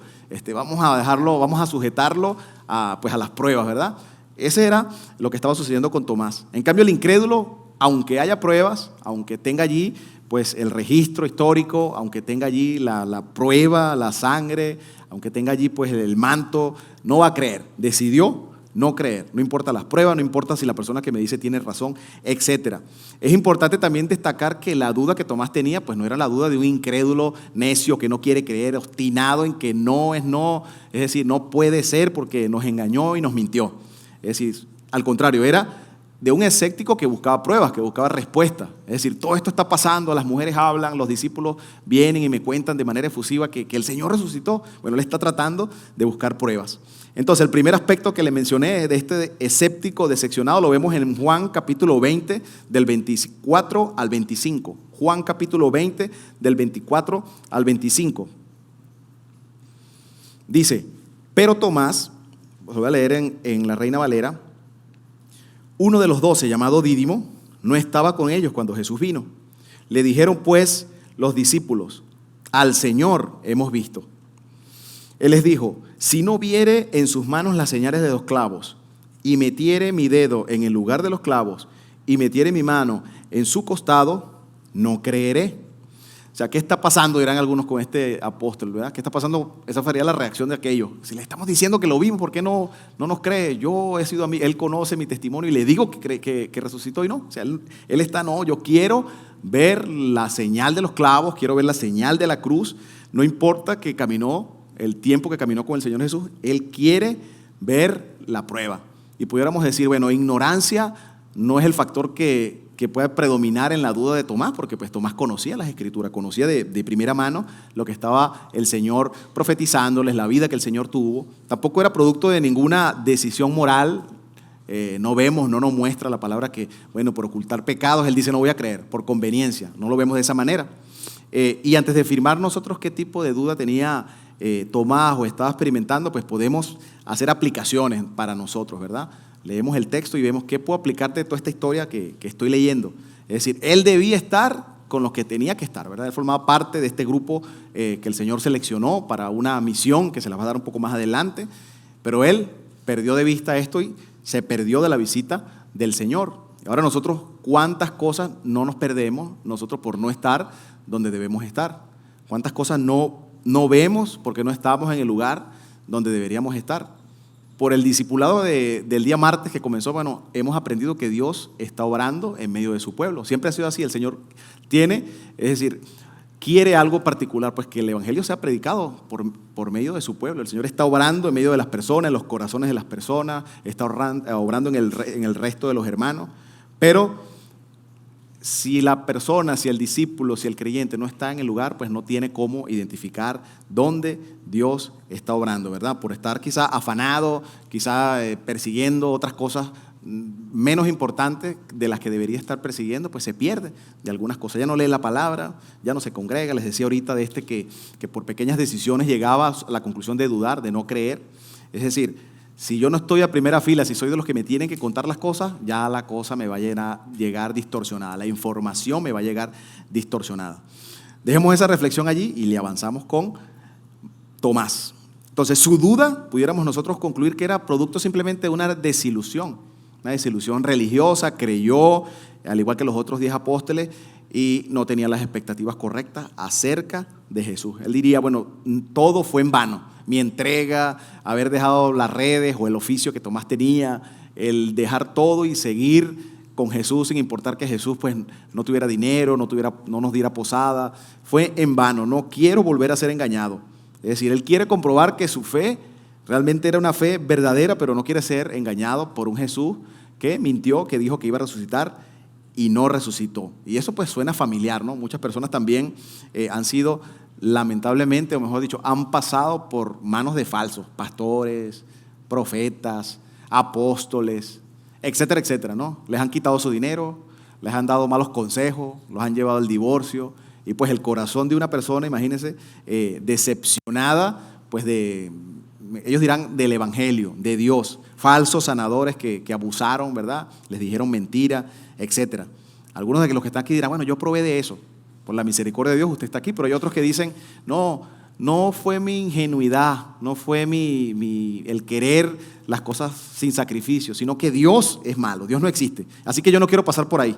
[SPEAKER 1] vamos a dejarlo, vamos a sujetarlo a las pruebas, ¿verdad? Ese era lo que estaba sucediendo con Tomás. En cambio, el incrédulo, aunque haya pruebas, aunque tenga allí pues el registro histórico, aunque tenga allí la prueba, la sangre, aunque tenga allí pues el manto, no va a creer. Decidió no creer. No importa las pruebas, no importa si la persona que me dice tiene razón, etc. Es importante también destacar que la duda que Tomás tenía pues no era la duda de un incrédulo necio que no quiere creer, obstinado en que no es no, es decir, no puede ser porque nos engañó y nos mintió. Es decir, al contrario, era de un escéptico que buscaba pruebas, que buscaba respuestas. Es decir, todo esto está pasando, las mujeres hablan, los discípulos vienen y me cuentan de manera efusiva que el Señor resucitó. Bueno, él está tratando de buscar pruebas. Entonces, el primer aspecto que le mencioné de este escéptico decepcionado lo vemos en Juan capítulo 20, del 24 al 25. Juan capítulo 20, del 24 al 25. Dice, pero Tomás, os voy a leer en la Reina Valera, uno de los 12, llamado Dídimo, no estaba con ellos cuando Jesús vino. Le dijeron pues los discípulos, al Señor hemos visto. Él les dijo, si no viere en sus manos las señales de los clavos, y metiere mi dedo en el lugar de los clavos, y metiere mi mano en su costado, no creeré. O sea, ¿qué está pasando? Dirán algunos con este apóstol, ¿verdad? ¿Qué está pasando? Esa sería la reacción de aquellos. Si le estamos diciendo que lo vimos, ¿por qué no nos cree? Yo he sido a mí, él conoce mi testimonio y le digo que resucitó y no. O sea, él está, no, yo quiero ver la señal de los clavos, quiero ver la señal de la cruz. No importa que caminó, el tiempo que caminó con el Señor Jesús, él quiere ver la prueba. Y pudiéramos decir, bueno, ignorancia no es el factor que pueda predominar en la duda de Tomás, porque pues Tomás conocía las Escrituras, conocía de primera mano lo que estaba el Señor profetizándoles, la vida que el Señor tuvo. Tampoco era producto de ninguna decisión moral. No nos muestra la palabra que, bueno, por ocultar pecados, él dice no voy a creer, por conveniencia, no lo vemos de esa manera. Y antes de afirmar nosotros qué tipo de duda tenía Tomás o estaba experimentando, pues podemos hacer aplicaciones para nosotros, ¿verdad? Leemos el texto y vemos qué puedo aplicarte de toda esta historia que estoy leyendo. Es decir, él debía estar con los que tenía que estar, ¿verdad? Él formaba parte de este grupo que el Señor seleccionó para una misión que se las va a dar un poco más adelante, pero él perdió de vista esto y se perdió de la visita del Señor. Ahora nosotros, ¿cuántas cosas no nos perdemos nosotros por no estar donde debemos estar? ¿Cuántas cosas no vemos porque no estamos en el lugar donde deberíamos estar? Por el discipulado del día martes que comenzó, bueno, hemos aprendido que Dios está obrando en medio de su pueblo. Siempre ha sido así, el Señor es decir, quiere algo particular, pues que el evangelio sea predicado por medio de su pueblo. El Señor está obrando en medio de las personas, en los corazones de las personas, está obrando en el resto de los hermanos, pero si la persona, si el discípulo, si el creyente no está en el lugar, pues no tiene cómo identificar dónde Dios está obrando, ¿verdad? Por estar quizá afanado, quizá persiguiendo otras cosas menos importantes de las que debería estar persiguiendo, pues se pierde de algunas cosas. Ya no lee la palabra, ya no se congrega. Les decía ahorita de que por pequeñas decisiones llegaba a la conclusión de dudar, de no creer. Es decir, si yo no estoy a primera fila, si soy de los que me tienen que contar las cosas, ya la cosa me va a llegar distorsionada, la información me va a llegar distorsionada. Dejemos esa reflexión allí y le avanzamos con Tomás. Entonces, su duda, pudiéramos nosotros concluir que era producto simplemente de una desilusión religiosa, creyó, al igual que los otros 10 apóstoles, y no tenía las expectativas correctas acerca de Jesús. Él diría, bueno, todo fue en vano. Mi entrega, haber dejado las redes o el oficio que Tomás tenía, el dejar todo y seguir con Jesús sin importar que Jesús pues no tuviera dinero, no nos diera posada, fue en vano. No quiero volver a ser engañado. Es decir, él quiere comprobar que su fe realmente era una fe verdadera, pero no quiere ser engañado por un Jesús que mintió, que dijo que iba a resucitar y no resucitó. Y eso pues suena familiar, ¿no? Muchas personas también han sido, lamentablemente, o mejor dicho, han pasado por manos de falsos pastores, profetas, apóstoles, etcétera, etcétera, ¿no? Les han quitado su dinero, les han dado malos consejos, los han llevado al divorcio, y pues el corazón de una persona, imagínense, decepcionada, pues ellos dirán del evangelio, de Dios, falsos sanadores que abusaron, ¿verdad? Les dijeron mentira, etcétera. Algunos de los que están aquí dirán, bueno, yo probé de eso, por la misericordia de Dios usted está aquí, pero hay otros que dicen, no fue mi ingenuidad, no fue el querer las cosas sin sacrificio, sino que Dios es malo, Dios no existe, así que yo no quiero pasar por ahí.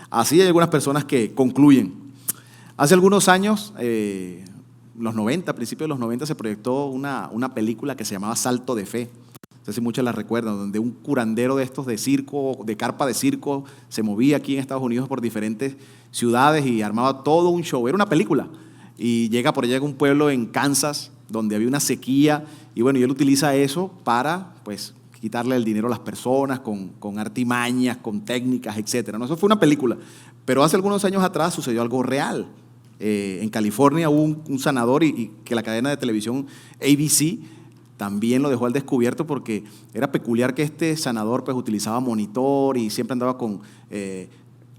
[SPEAKER 1] Así hay algunas personas que concluyen. Hace algunos años, los 90, a principios de los 90, se proyectó una película que se llamaba Salto de Fe. No sé si muchos la recuerdan, donde un curandero de estos de circo, de carpa de circo, se movía aquí en Estados Unidos por diferentes ciudades y armaba todo un show. Era una película. Y llega por allá a un pueblo en Kansas, donde había una sequía, y bueno, y él utiliza eso para, pues, quitarle el dinero a las personas con artimañas, con técnicas, etcétera. No, eso fue una película. Pero hace algunos años atrás sucedió algo real. En California hubo un sanador y que la cadena de televisión ABC también lo dejó al descubierto porque era peculiar que este sanador pues utilizaba monitor y siempre andaba con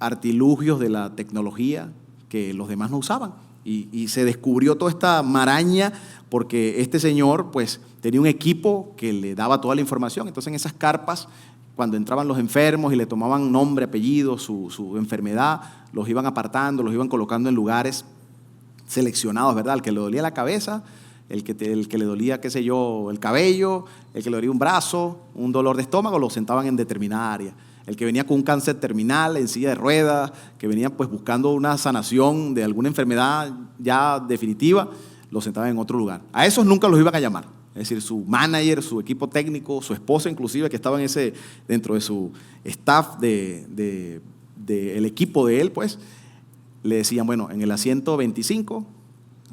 [SPEAKER 1] artilugios de la tecnología que los demás no usaban. Y se descubrió toda esta maraña porque este señor pues tenía un equipo que le daba toda la información. Entonces en esas carpas, cuando entraban los enfermos y le tomaban nombre, apellido, su enfermedad, los iban apartando, los iban colocando en lugares seleccionados, ¿verdad? El que le dolía la cabeza, el que le dolía, qué sé yo, el cabello, el que le dolía un brazo, un dolor de estómago, lo sentaban en determinada área. El que venía con un cáncer terminal, en silla de ruedas, que venía pues buscando una sanación de alguna enfermedad ya definitiva, lo sentaban en otro lugar. A esos nunca los iban a llamar. Es decir, su manager, su equipo técnico, su esposa inclusive, que estaba dentro de su staff del equipo de él, pues, le decían, bueno, en el asiento 25,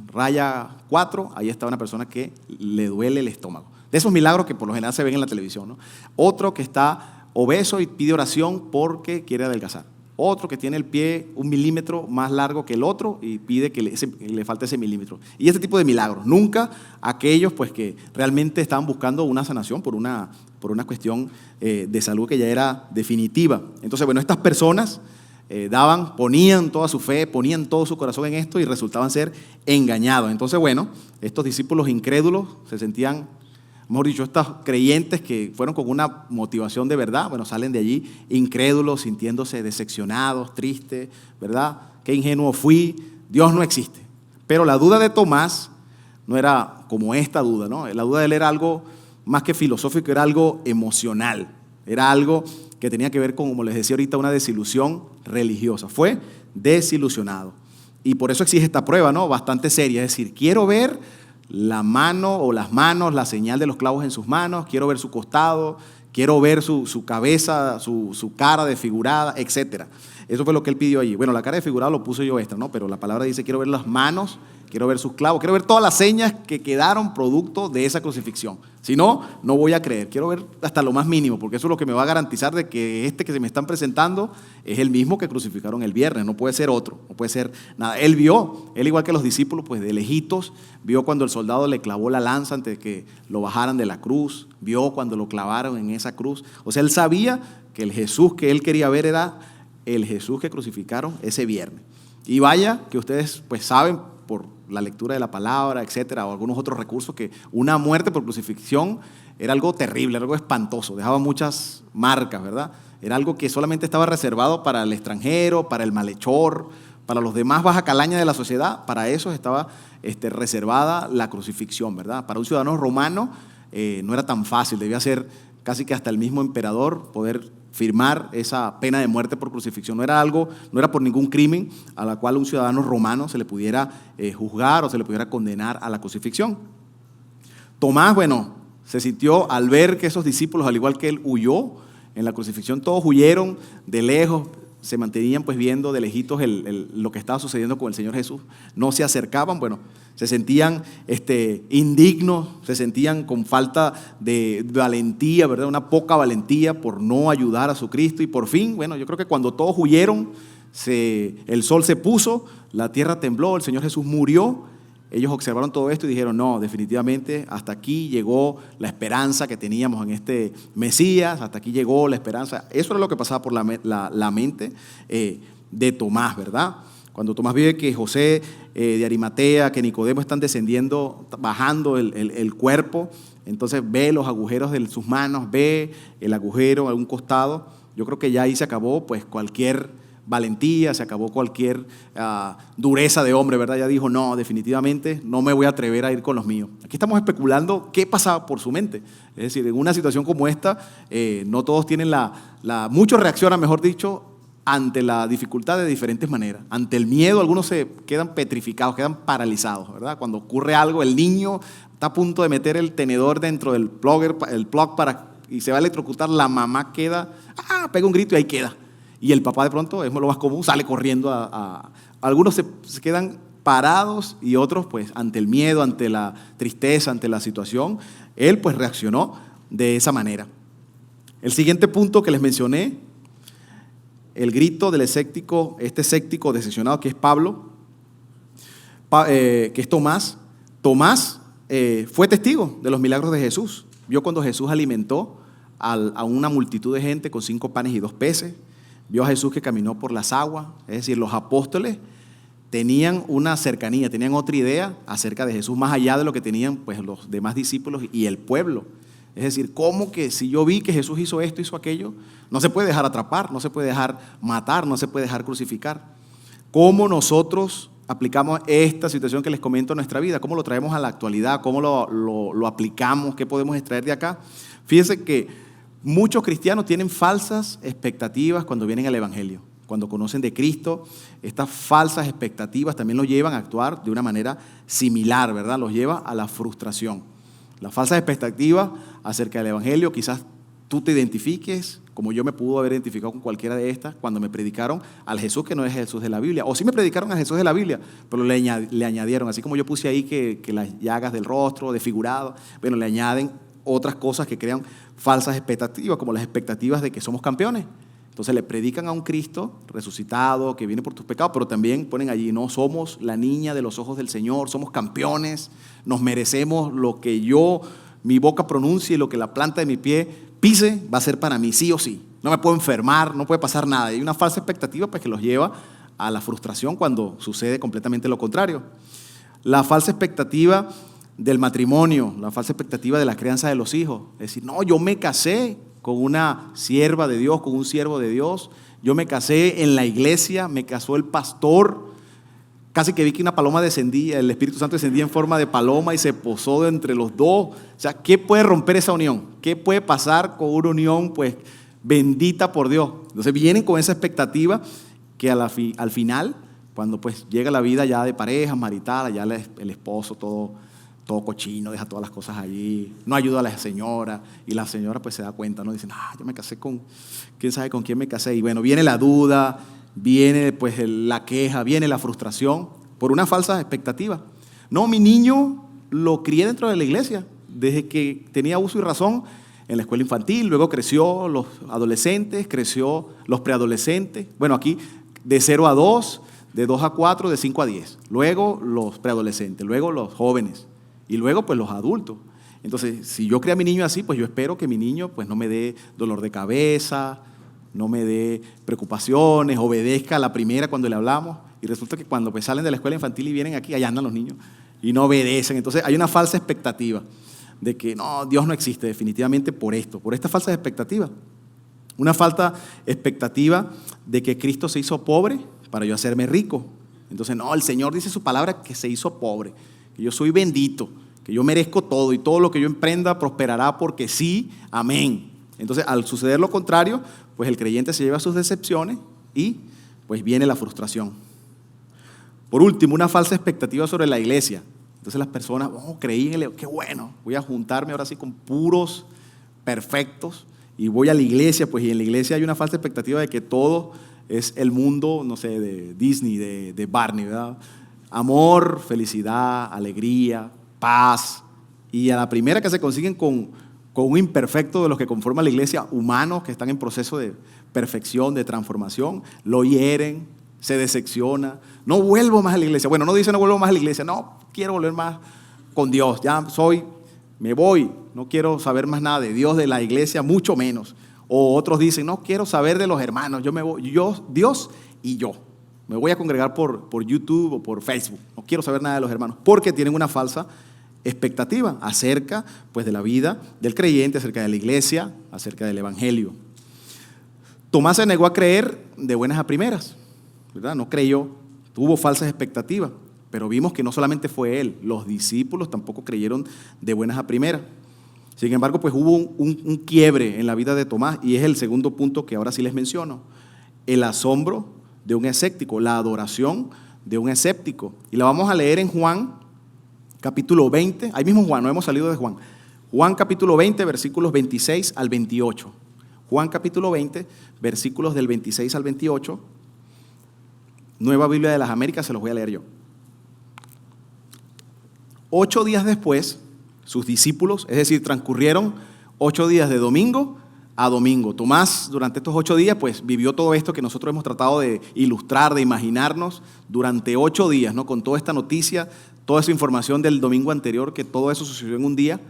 [SPEAKER 1] raya 4, ahí está una persona que le duele el estómago. De esos milagros que por lo general se ven en la televisión, ¿no? Otro que está obeso y pide oración porque quiere adelgazar. Otro que tiene el pie 1 milímetro más largo que el otro y pide que le falte ese milímetro. Y ese tipo de milagros. Nunca aquellos pues, que realmente estaban buscando una sanación por una cuestión de salud que ya era definitiva. Entonces, bueno, estas personas ponían toda su fe, ponían todo su corazón en esto y resultaban ser engañados. Entonces, bueno, estos discípulos incrédulos se sentían, mejor dicho, estos creyentes que fueron con una motivación de verdad, bueno, salen de allí incrédulos, sintiéndose decepcionados, tristes, ¿verdad? qué ingenuo fui, Dios no existe. Pero la duda de Tomás no era como esta duda, ¿no? La duda de él era algo más que filosófico, era algo emocional, era algo que tenía que ver con, como les decía ahorita, una desilusión religiosa. Fue desilusionado. Y por eso exige esta prueba, ¿no? Bastante seria. Es decir, quiero ver la mano o las manos, la señal de los clavos en sus manos, quiero ver su costado, quiero ver su cabeza, su cara desfigurada, etc. Eso fue lo que él pidió allí. Bueno, la cara desfigurada lo puse yo extra, ¿no? Pero la palabra dice, quiero ver las manos, quiero ver sus clavos, quiero ver todas las señas que quedaron producto de esa crucifixión. Si no, no voy a creer. Quiero ver hasta lo más mínimo, porque eso es lo que me va a garantizar de que este que se me están presentando es el mismo que crucificaron el viernes. No puede ser otro, no puede ser nada. Él vio, él igual que los discípulos, pues de lejitos, vio cuando el soldado le clavó la lanza antes de que lo bajaran de la cruz, vio cuando lo clavaron en esa cruz. O sea, él sabía que el Jesús que él quería ver era el Jesús que crucificaron ese viernes. Y vaya que ustedes pues saben por la lectura de la palabra, etcétera, o algunos otros recursos, que una muerte por crucifixión era algo terrible, algo espantoso, dejaba muchas marcas, ¿verdad? Era algo que solamente estaba reservado para el extranjero, para el malhechor, para los demás baja calaña de la sociedad. Para eso estaba reservada la crucifixión, ¿verdad? Para un ciudadano romano no era tan fácil, debía ser casi que hasta el mismo emperador poder firmar esa pena de muerte por crucifixión. No era por ningún crimen a la cual un ciudadano romano se le pudiera juzgar o se le pudiera condenar a la crucifixión. Tomás, bueno, se sintió al ver que esos discípulos, al igual que él, huyó en la crucifixión. Todos huyeron de lejos, se mantenían pues viendo de lejitos lo que estaba sucediendo con el Señor Jesús. No se acercaban, bueno, se sentían indignos, se sentían con falta de valentía, ¿verdad? Una poca valentía por no ayudar a su Cristo. Y por fin, bueno, yo creo que cuando todos huyeron, el sol se puso, la tierra tembló, el Señor Jesús murió. Ellos observaron todo esto y dijeron, no, definitivamente hasta aquí llegó la esperanza que teníamos en este Mesías, hasta aquí llegó la esperanza. Eso era lo que pasaba por la mente de Tomás, ¿verdad? Cuando Tomás ve que José de Arimatea, que Nicodemo están descendiendo, bajando el cuerpo, entonces ve los agujeros de sus manos, ve el agujero a un costado. Yo creo que ya ahí se acabó pues cualquier valentía, se acabó cualquier dureza de hombre, ¿verdad? Ya dijo, no, definitivamente no me voy a atrever a ir con los míos. Aquí estamos especulando qué pasaba por su mente. Es decir, en una situación como esta, no todos tienen muchos reaccionan, mejor dicho, ante la dificultad de diferentes maneras. Ante el miedo, algunos se quedan petrificados, quedan paralizados, ¿verdad? Cuando ocurre algo, el niño está a punto de meter el tenedor dentro del plug y se va a electrocutar, la mamá queda, pega un grito y ahí queda. Y el papá de pronto, es lo más común, sale corriendo algunos se quedan parados y otros pues ante el miedo, ante la tristeza, ante la situación, él pues reaccionó de esa manera. El siguiente punto que les mencioné, el grito del escéptico, este escéptico decepcionado que es Pablo, que es Tomás. Tomás fue testigo de los milagros de Jesús. Vio cuando Jesús alimentó a una multitud de gente con 5 panes y 2 peces. Vio a Jesús que caminó por las aguas. Es decir, los apóstoles tenían una cercanía, tenían otra idea acerca de Jesús, más allá de lo que tenían pues, los demás discípulos y el pueblo. Es decir, ¿cómo que si yo vi que Jesús hizo esto, hizo aquello? No se puede dejar atrapar, no se puede dejar matar, no se puede dejar crucificar. ¿Cómo nosotros aplicamos esta situación que les comento en nuestra vida? ¿Cómo lo traemos a la actualidad? ¿Cómo lo aplicamos? ¿Qué podemos extraer de acá? Fíjense que muchos cristianos tienen falsas expectativas cuando vienen al Evangelio. Cuando conocen de Cristo, estas falsas expectativas también los llevan a actuar de una manera similar, ¿verdad? Los lleva a la frustración. Las falsas expectativas acerca del Evangelio, quizás tú te identifiques, como yo me pude haber identificado con cualquiera de estas, cuando me predicaron al Jesús que no es Jesús de la Biblia. O sí me predicaron al Jesús de la Biblia, pero le añadieron, así como yo puse ahí que las llagas del rostro, desfigurado, bueno, le añaden otras cosas que crean falsas expectativas, como las expectativas de que somos campeones. Entonces le predican a un Cristo resucitado que viene por tus pecados, pero también ponen allí, no, somos la niña de los ojos del Señor, somos campeones, nos merecemos lo que mi boca pronuncie y lo que la planta de mi pie pise, va a ser para mí, sí o sí. No me puedo enfermar, no puede pasar nada. Hay una falsa expectativa pues, que los lleva a la frustración cuando sucede completamente lo contrario. La falsa expectativa del matrimonio, la falsa expectativa de la crianza de los hijos. Es decir, no, yo me casé con una sierva de Dios, con un siervo de Dios. Yo me casé en la iglesia, me casó el pastor. Casi que vi que una paloma descendía, el Espíritu Santo descendía en forma de paloma y se posó entre los dos. O sea, ¿qué puede romper esa unión? ¿Qué puede pasar con una unión pues bendita por Dios? Entonces vienen con esa expectativa que al final, cuando pues llega la vida ya de pareja, marital, ya el esposo todo cochino, deja todas las cosas allí, no ayuda a la señora, y la señora pues se da cuenta, ¿no? Dicen, yo me casé con, quién sabe con quién me casé, y bueno, viene la duda, viene pues la queja, viene la frustración por una falsa expectativa. No, mi niño lo crié dentro de la iglesia, desde que tenía uso y razón en la escuela infantil, luego creció los adolescentes, creció los preadolescentes, bueno, aquí de 0 a 2, de 2 a 4, de 5 a 10, luego los preadolescentes, luego los jóvenes, y luego pues los adultos. Entonces, si yo crié a mi niño así, pues yo espero que mi niño pues no me dé dolor de cabeza, no me dé preocupaciones, obedezca a la primera cuando le hablamos. Y resulta que cuando pues salen de la escuela infantil y vienen aquí, allá andan los niños y no obedecen. Entonces hay una falsa expectativa de que no, Dios no existe definitivamente por esta falsa expectativa. Una falsa expectativa de que Cristo se hizo pobre para yo hacerme rico. Entonces no, el Señor dice su palabra que se hizo pobre, que yo soy bendito, que yo merezco todo y todo lo que yo emprenda prosperará porque sí, amén. Entonces, al suceder lo contrario, pues el creyente se lleva sus decepciones y pues viene la frustración. Por último, una falsa expectativa sobre la iglesia. Entonces las personas, creí en él, qué bueno, voy a juntarme ahora sí con puros perfectos y voy a la iglesia, pues y en la iglesia hay una falsa expectativa de que todo es el mundo, no sé, de Disney, de Barney, ¿verdad? Amor, felicidad, alegría, paz. Y a la primera que se consiguen con un imperfecto de los que conforman la iglesia, humanos que están en proceso de perfección, de transformación, lo hieren, se decepciona. No vuelvo más a la iglesia. Bueno, no dice no vuelvo más a la iglesia, no, quiero volver más con Dios. Me voy, no quiero saber más nada de Dios, de la iglesia, mucho menos. O otros dicen, no quiero saber de los hermanos, yo me voy, Dios y yo. Me voy a congregar por YouTube o por Facebook. No quiero saber nada de los hermanos, porque tienen una falsa expectativa acerca pues, de la vida del creyente, acerca de la iglesia, acerca del evangelio. Tomás se negó a creer de buenas a primeras, ¿verdad? No creyó, tuvo falsas expectativas, pero vimos que no solamente fue él, los discípulos tampoco creyeron de buenas a primeras. Sin embargo, pues hubo un quiebre en la vida de Tomás, y es el segundo punto que ahora sí les menciono: el asombro de un escéptico, la adoración de un escéptico. Y la vamos a leer en Juan, capítulo 20, ahí mismo Juan, no hemos salido de Juan. Juan capítulo 20, versículos 26 al 28. Juan capítulo 20, versículos del 26 al 28. Nueva Biblia de las Américas, se los voy a leer yo. 8 días después, sus discípulos, es decir, transcurrieron 8 días de domingo a domingo. Tomás, durante estos 8 días, pues vivió todo esto que nosotros hemos tratado de ilustrar, de imaginarnos durante 8 días, ¿no? Con toda esta noticia, toda esa información del domingo anterior, que todo eso sucedió en un día,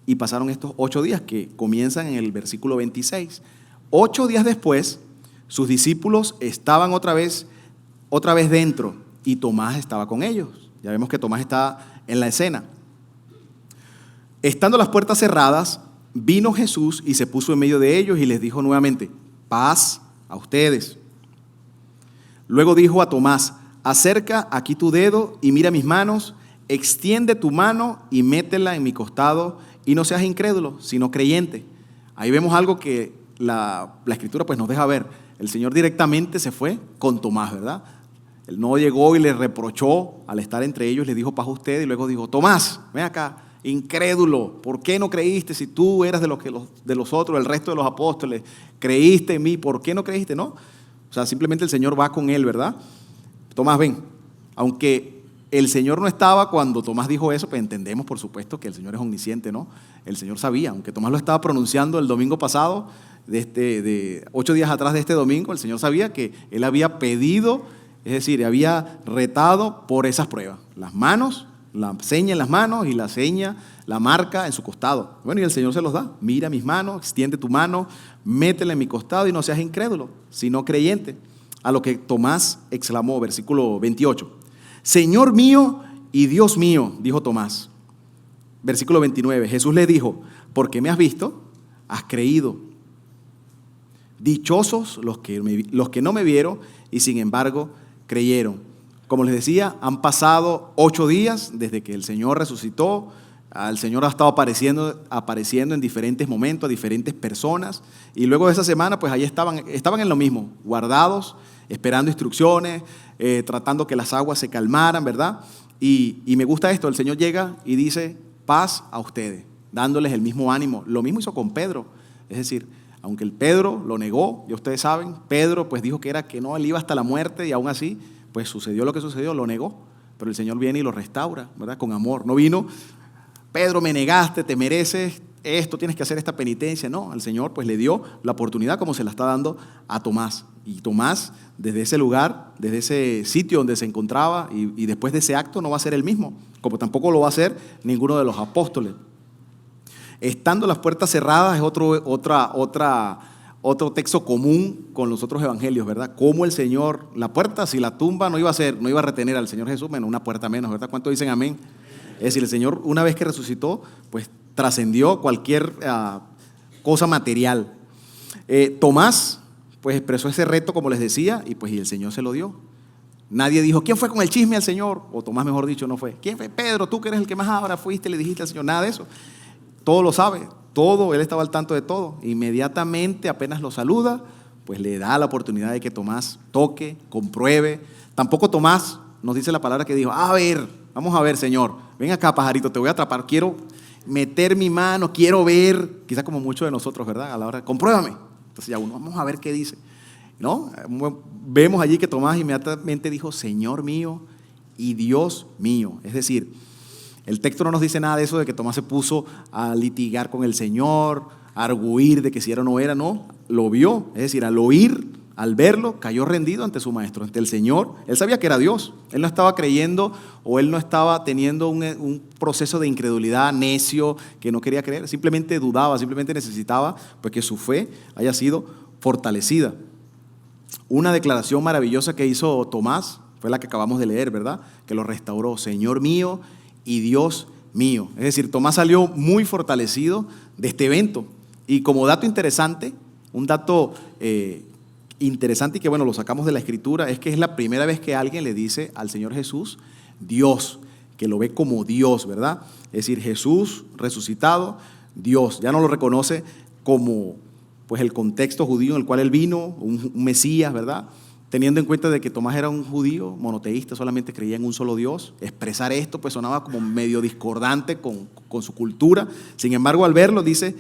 [SPEAKER 1] y pasaron estos 8 días que comienzan en el versículo 26. 8 días después, sus discípulos estaban otra vez dentro, y Tomás estaba con ellos. Ya vemos que Tomás está en la escena. Estando las puertas cerradas, vino Jesús y se puso en medio de ellos y les dijo nuevamente, paz a ustedes. Luego dijo a Tomás, acerca aquí tu dedo y mira mis manos, extiende tu mano y métela en mi costado y no seas incrédulo, sino creyente. Ahí vemos algo que la Escritura pues nos deja ver. El Señor directamente se fue con Tomás, ¿verdad? Él no llegó y le reprochó al estar entre ellos, le dijo paz a usted y luego dijo, Tomás, ven acá, incrédulo, ¿por qué no creíste? Si tú eras de los otros, el resto de los apóstoles, creíste en mí, ¿por qué no creíste? No, o sea, simplemente el Señor va con él, ¿verdad? Tomás, ven, aunque el Señor no estaba cuando Tomás dijo eso, pues entendemos por supuesto que el Señor es omnisciente, ¿no? El Señor sabía, aunque Tomás lo estaba pronunciando el domingo pasado, de 8 días atrás de este domingo, el Señor sabía que él había pedido, es decir, había retado por esas pruebas, las manos, la seña en las manos y la seña, la marca en su costado. Bueno, y el Señor se los da. Mira mis manos, extiende tu mano, métela en mi costado y no seas incrédulo, sino creyente. A lo que Tomás exclamó, versículo 28. Señor mío y Dios mío, dijo Tomás. Versículo 29. Jesús le dijo, porque me has visto, has creído. Dichosos los que no me vieron y sin embargo creyeron. Como les decía, han pasado 8 días desde que el Señor resucitó. El Señor ha estado apareciendo en diferentes momentos a diferentes personas. Y luego de esa semana, pues ahí estaban en lo mismo, guardados, esperando instrucciones, tratando que las aguas se calmaran, ¿verdad? Y me gusta esto, el Señor llega y dice, paz a ustedes, dándoles el mismo ánimo. Lo mismo hizo con Pedro. Es decir, aunque el Pedro lo negó, ya ustedes saben, Pedro pues dijo que no, él iba hasta la muerte y aún así, pues sucedió lo que sucedió, lo negó. Pero el Señor viene y lo restaura, ¿verdad? Con amor. No vino, Pedro, me negaste, te mereces esto, tienes que hacer esta penitencia. No, el Señor pues le dio la oportunidad como se la está dando a Tomás. Y Tomás, desde ese lugar, desde ese sitio donde se encontraba y después de ese acto no va a ser el mismo, como tampoco lo va a ser ninguno de los apóstoles. Estando las puertas cerradas es otro texto común con los otros evangelios, ¿verdad? Cómo el Señor, la puerta, si la tumba no iba a retener al Señor Jesús, menos una puerta menos, ¿verdad? ¿Cuántos dicen amén? Es decir, el Señor, una vez que resucitó, pues trascendió cualquier cosa material. Tomás, pues expresó ese reto, como les decía, y el Señor se lo dio. Nadie dijo, ¿quién fue con el chisme al Señor? O Tomás, mejor dicho, no fue. ¿Quién fue? Pedro, tú que eres el que más ahora fuiste, le dijiste al Señor. Nada de eso. Todo lo sabe, todo, él estaba al tanto de todo. Inmediatamente, apenas lo saluda, pues le da la oportunidad de que Tomás toque, compruebe. Tampoco Tomás nos dice la palabra que dijo, vamos a ver, Señor, ven acá, pajarito, te voy a atrapar, quiero meter mi mano, quiero ver, quizás como muchos de nosotros, ¿verdad? A la hora, compruébame. Entonces ya uno, vamos a ver qué dice. ¿No? Vemos allí que Tomás inmediatamente dijo, Señor mío y Dios mío. Es decir, el texto no nos dice nada de eso, de que Tomás se puso a litigar con el Señor, a arguir de que si era o no era, no, lo vio. Es decir, al oír, al verlo, cayó rendido ante su maestro, ante el Señor. Él sabía que era Dios. Él no estaba creyendo o él no estaba teniendo un proceso de incredulidad necio que no quería creer. Simplemente dudaba, simplemente necesitaba pues, que su fe haya sido fortalecida. Una declaración maravillosa que hizo Tomás fue la que acabamos de leer, ¿verdad? Que lo restauró, Señor mío y Dios mío. Es decir, Tomás salió muy fortalecido de este evento. Y como dato interesante, un dato interesante y que bueno, lo sacamos de la Escritura, es que es la primera vez que alguien le dice al Señor Jesús, Dios, que lo ve como Dios, ¿verdad? Es decir, Jesús resucitado, Dios, ya no lo reconoce como pues el contexto judío en el cual él vino, un Mesías, ¿verdad? Teniendo en cuenta de que Tomás era un judío monoteísta, solamente creía en un solo Dios. Expresar esto pues sonaba como medio discordante con su cultura. Sin embargo, al verlo dice,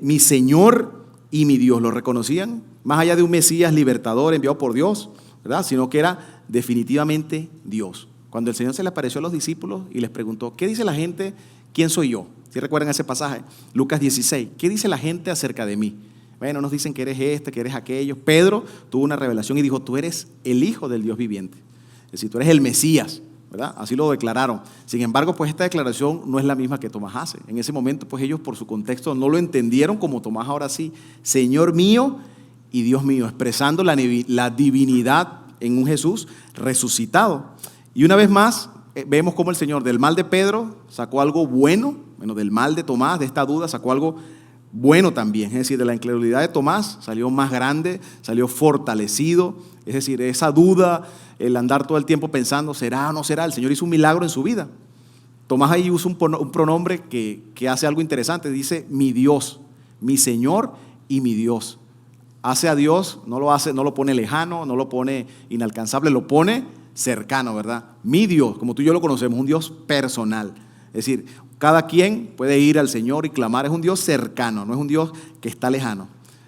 [SPEAKER 1] mi Señor y mi Dios. Lo reconocían más allá de un Mesías libertador enviado por Dios, ¿verdad? Sino que era definitivamente Dios. Cuando el Señor se le apareció a los discípulos y les preguntó, ¿qué dice la gente? ¿Quién soy yo? ¿Sí recuerdan ese pasaje? Lucas 16. ¿Qué dice la gente acerca de mí? Bueno, nos dicen que eres este, que eres aquello. Pedro tuvo una revelación y dijo, tú eres el Hijo del Dios viviente. Es decir, tú eres el Mesías, ¿verdad? Así lo declararon. Sin embargo, pues esta declaración no es la misma que Tomás hace. En ese momento, pues ellos por su contexto no lo entendieron como Tomás ahora sí. Señor mío y Dios mío, expresando la divinidad en un Jesús resucitado. Y una vez más, vemos cómo el Señor del mal de Pedro sacó algo bueno, del mal de Tomás, de esta duda, sacó algo bueno también. Es decir, de la incredulidad de Tomás salió más grande, salió fortalecido. Es decir, esa duda, el andar todo el tiempo pensando, ¿será o no será? El Señor hizo un milagro en su vida. Tomás ahí usa un pronombre que hace algo interesante. Dice, mi Dios, mi Señor y mi Dios. Hace a Dios, no lo pone lejano, no lo pone inalcanzable, lo pone cercano, ¿verdad? Mi Dios, como tú y yo lo conocemos, un Dios personal. Es decir, cada quien puede ir al Señor y clamar, es un Dios cercano, no es un Dios que está lejano.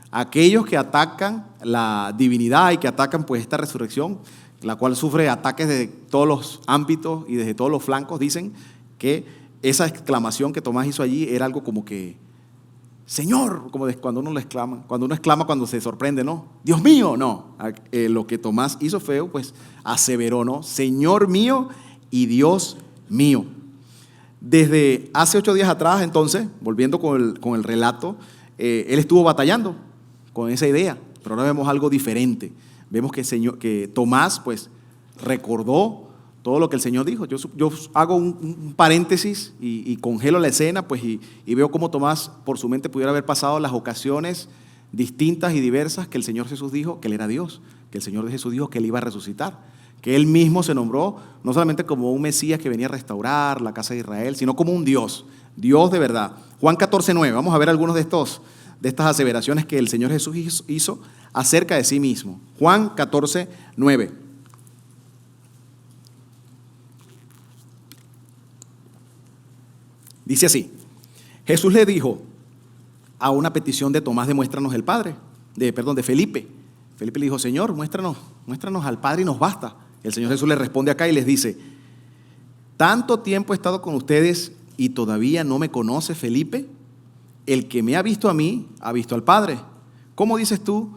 [SPEAKER 1] Aquellos que atacan la divinidad y que atacan pues esta resurrección, la cual sufre ataques de todos los ámbitos y desde todos los flancos, dicen que esa exclamación que Tomás hizo allí era algo como que, Señor, como cuando uno exclama, cuando se sorprende, ¿no? Dios mío, no. Lo que Tomás hizo feo, pues aseveró, ¿no? Señor mío y Dios mío. Desde hace 8 días atrás, entonces, volviendo con el relato, él estuvo batallando con esa idea, pero ahora vemos algo diferente. Vemos que Tomás, pues, recordó todo lo que el Señor dijo. Yo hago un paréntesis y congelo la escena, pues, y veo cómo Tomás por su mente pudiera haber pasado las ocasiones distintas y diversas que el Señor Jesús dijo que Él era Dios, que el Señor Jesús dijo que Él iba a resucitar, que Él mismo se nombró no solamente como un Mesías que venía a restaurar la casa de Israel, sino como un Dios, Dios de verdad. Juan 14:9, vamos a ver algunos de estas aseveraciones que el Señor Jesús hizo acerca de sí mismo. Juan 14:9. Dice así: Jesús le dijo a una petición de Tomás de muéstranos el Padre, de Felipe. Felipe le dijo: Señor, muéstranos al Padre y nos basta. El Señor Jesús le responde acá y les dice: ¿tanto tiempo he estado con ustedes y todavía no me conoce, Felipe? El que me ha visto a mí, ha visto al Padre. ¿Cómo dices tú,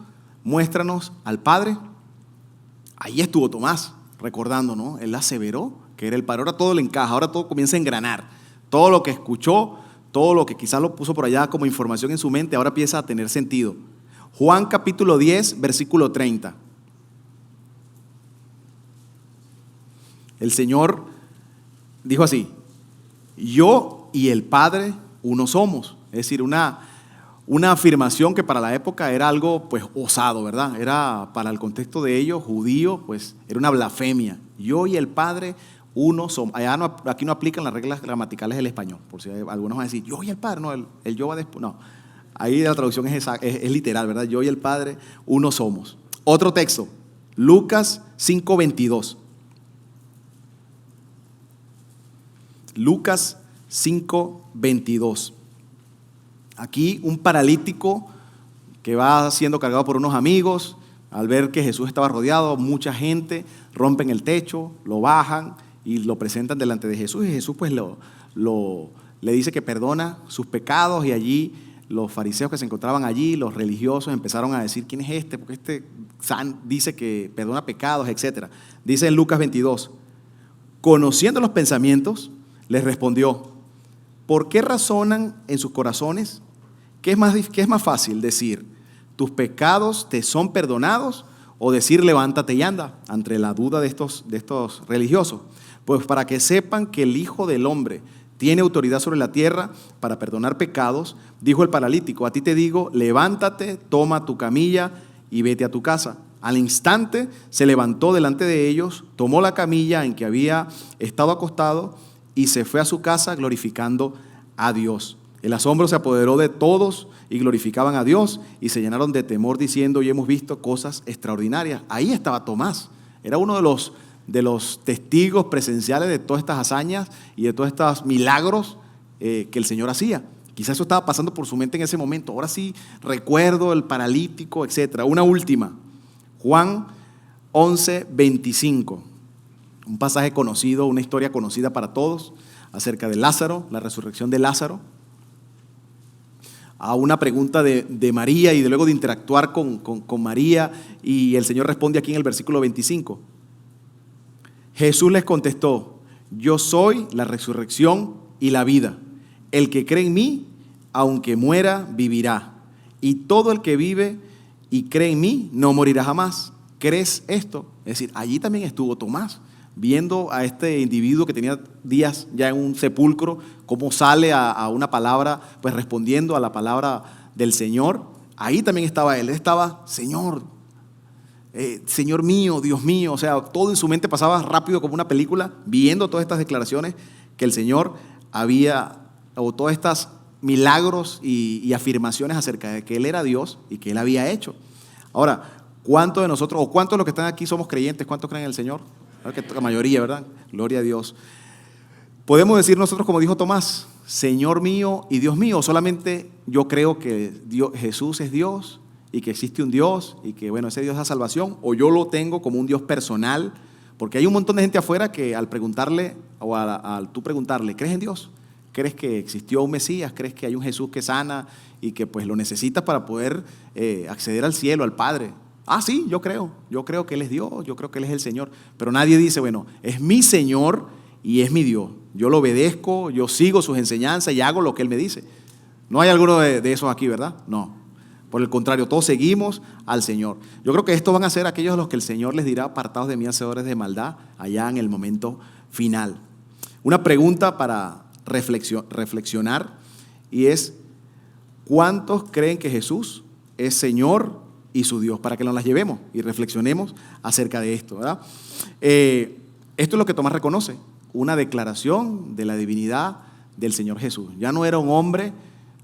[SPEAKER 1] muéstranos al Padre? Ahí estuvo Tomás, recordando, ¿no? Él aseveró que era el Padre. Ahora todo le encaja, ahora todo comienza a engranar. Todo lo que escuchó, todo lo que quizás lo puso por allá como información en su mente, ahora empieza a tener sentido. Juan capítulo 10, versículo 30. El Señor dijo así: yo y el Padre uno somos. Es decir, una afirmación que para la época era algo pues osado, ¿verdad? Era para el contexto de ellos, judío, pues era una blasfemia. Yo y el Padre uno somos. Aquí no aplican las reglas gramaticales del español, por si algunos van a decir yo y el Padre, no, el yo va después, no. Ahí la traducción es literal, ¿verdad? Yo y el Padre uno somos. Otro texto, Lucas 5:22. Lucas 5:22. Aquí un paralítico que va siendo cargado por unos amigos, al ver que Jesús estaba rodeado, mucha gente, rompen el techo, lo bajan y lo presentan delante de Jesús, y Jesús pues le dice que perdona sus pecados, y allí los fariseos que se encontraban allí, los religiosos, empezaron a decir: ¿quién es este? Porque este dice que perdona pecados, etc. Dice en Lucas 22, conociendo los pensamientos, les respondió: ¿por qué razonan en sus corazones? ¿Qué es más fácil decir, tus pecados te son perdonados, o decir, levántate y anda? Ante la duda de estos religiosos. Pues para que sepan que el Hijo del Hombre tiene autoridad sobre la tierra para perdonar pecados, dijo el paralítico: a ti te digo, levántate, toma tu camilla y vete a tu casa. Al instante se levantó delante de ellos, tomó la camilla en que había estado acostado y se fue a su casa glorificando a Dios. El asombro se apoderó de todos y glorificaban a Dios y se llenaron de temor diciendo: y hemos visto cosas extraordinarias. Ahí estaba Tomás, era uno de los testigos presenciales de todas estas hazañas y de todos estos milagros que el Señor hacía. Quizás eso estaba pasando por su mente en ese momento. Ahora sí recuerdo el paralítico, etc. Una última, Juan 11:25. Un pasaje conocido, una historia conocida para todos, acerca de Lázaro, la resurrección de Lázaro. A una pregunta de María y de luego de interactuar con María, y el Señor responde aquí en el versículo 25. Jesús les contestó: yo soy la resurrección y la vida. El que cree en mí, aunque muera, vivirá. Y todo el que vive y cree en mí, no morirá jamás. ¿Crees esto? Es decir, allí también estuvo Tomás, viendo a este individuo que tenía días ya en un sepulcro, cómo sale a una palabra, pues respondiendo a la palabra del Señor. Ahí también estaba él estaba: Señor, Señor mío, Dios mío. O sea, todo en su mente pasaba rápido como una película, viendo todas estas declaraciones que el Señor había, o todas estas milagros y afirmaciones acerca de que Él era Dios y que Él había hecho. Ahora, ¿cuántos de nosotros, o cuántos de los que están aquí somos creyentes? ¿Cuántos creen en el Señor? La mayoría, ¿verdad? Gloria a Dios. Podemos decir nosotros, como dijo Tomás: Señor mío y Dios mío. Solamente yo creo que Jesús es Dios y que existe un Dios y que, bueno, ese Dios es la salvación, o yo lo tengo como un Dios personal, porque hay un montón de gente afuera que al preguntarle, o al tú preguntarle: ¿crees en Dios? ¿Crees que existió un Mesías? ¿Crees que hay un Jesús que sana y que pues lo necesitas para poder acceder al cielo, al Padre? Ah, sí, yo creo que Él es Dios, yo creo que Él es el Señor. Pero nadie dice: bueno, es mi Señor y es mi Dios. Yo lo obedezco, yo sigo sus enseñanzas y hago lo que Él me dice. No hay alguno de esos aquí, ¿verdad? No. Por el contrario, todos seguimos al Señor. Yo creo que estos van a ser aquellos a los que el Señor les dirá: apartados de mí, hacedores de maldad, allá en el momento final. Una pregunta para reflexionar, y es: ¿cuántos creen que Jesús es Señor y su Dios, para que nos las llevemos y reflexionemos acerca de esto, ¿verdad? Esto es lo que Tomás reconoce, una declaración de la divinidad del Señor Jesús. Ya no era un hombre,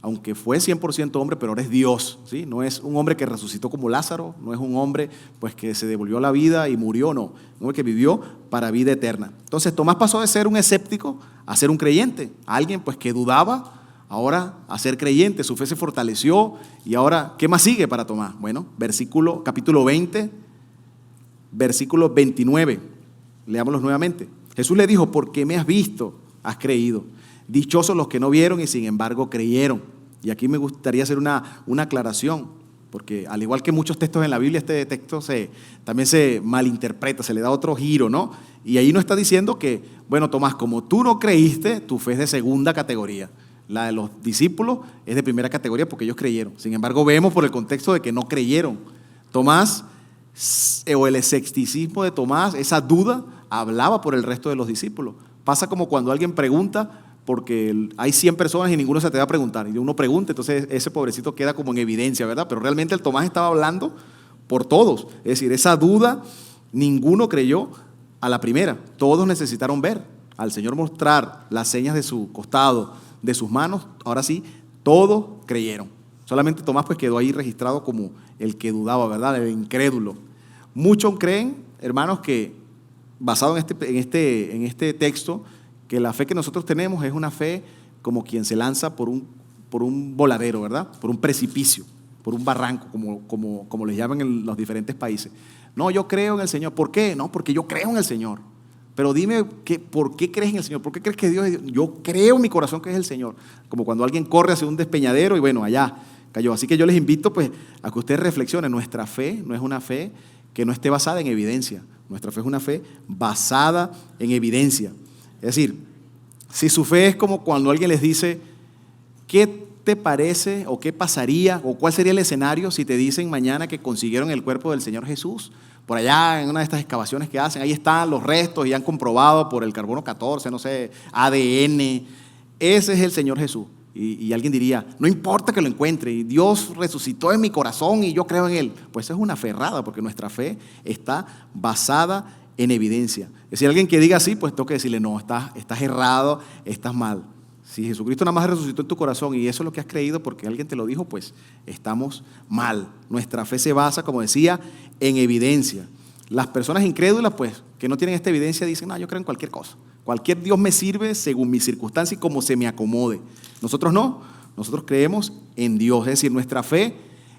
[SPEAKER 1] aunque fue 100% hombre, pero ahora es Dios, ¿sí? No es un hombre que resucitó como Lázaro, no es un hombre pues, que se devolvió la vida y murió, no. Un hombre que vivió para vida eterna. Entonces Tomás pasó de ser un escéptico a ser un creyente, alguien pues, que dudaba, ahora a ser creyente, su fe se fortaleció. Y ahora, ¿qué más sigue para Tomás? Bueno, capítulo 20, versículo 29. Leámoslos nuevamente. Jesús le dijo: ¿por qué me has visto? Has creído. Dichosos los que no vieron y sin embargo creyeron. Y aquí me gustaría hacer una aclaración, porque al igual que muchos textos en la Biblia, este texto también se malinterpreta, se le da otro giro, ¿no? Y ahí no está diciendo que, bueno, Tomás, como tú no creíste, tu fe es de segunda categoría. La de los discípulos es de primera categoría porque ellos creyeron. Sin embargo, vemos por el contexto de que no creyeron. Tomás, o el escepticismo de Tomás, esa duda, hablaba por el resto de los discípulos. Pasa como cuando alguien pregunta, porque hay 100 personas y ninguno se te va a preguntar. Y uno pregunta, entonces ese pobrecito queda como en evidencia, ¿verdad? Pero realmente el Tomás estaba hablando por todos. Es decir, esa duda, ninguno creyó a la primera. Todos necesitaron ver al Señor mostrar las señas de su costado, de sus manos. Ahora sí, todos creyeron. Solamente Tomás pues quedó ahí registrado como el que dudaba, ¿verdad? El incrédulo. Muchos creen, hermanos, que basado en este texto, que la fe que nosotros tenemos es una fe como quien se lanza por un voladero, ¿verdad? Por un precipicio, por un barranco, como les llaman en los diferentes países. No, yo creo en el Señor. ¿Por qué? No, porque yo creo en el Señor. Pero dime, ¿por qué crees en el Señor? ¿Por qué crees que Dios es Dios? Yo creo en mi corazón que es el Señor. Como cuando alguien corre hacia un despeñadero y bueno, allá cayó. Así que yo les invito pues a que ustedes reflexionen. Nuestra fe no es una fe que no esté basada en evidencia. Nuestra fe es una fe basada en evidencia. Es decir, si su fe es como cuando alguien les dice, ¿qué te parece o qué pasaría o cuál sería el escenario si te dicen mañana que consiguieron el cuerpo del Señor Jesús? Por allá en una de estas excavaciones que hacen, ahí están los restos y han comprobado por el carbono 14, no sé, ADN. Ese es el Señor Jesús. Y alguien diría, no importa que lo encuentre, y Dios resucitó en mi corazón y yo creo en Él. Pues eso es una fe errada, porque nuestra fe está basada en evidencia. Es decir, alguien que diga así, pues tengo que decirle, no, estás errado, estás mal. Si Jesucristo nada más resucitó en tu corazón y eso es lo que has creído porque alguien te lo dijo, pues estamos mal. Nuestra fe se basa, como decía, en evidencia. Las personas incrédulas, pues, que no tienen esta evidencia, dicen, no, yo creo en cualquier cosa. Cualquier Dios me sirve según mis circunstancias y como se me acomode. Nosotros no, nosotros creemos en Dios. Es decir, nuestra fe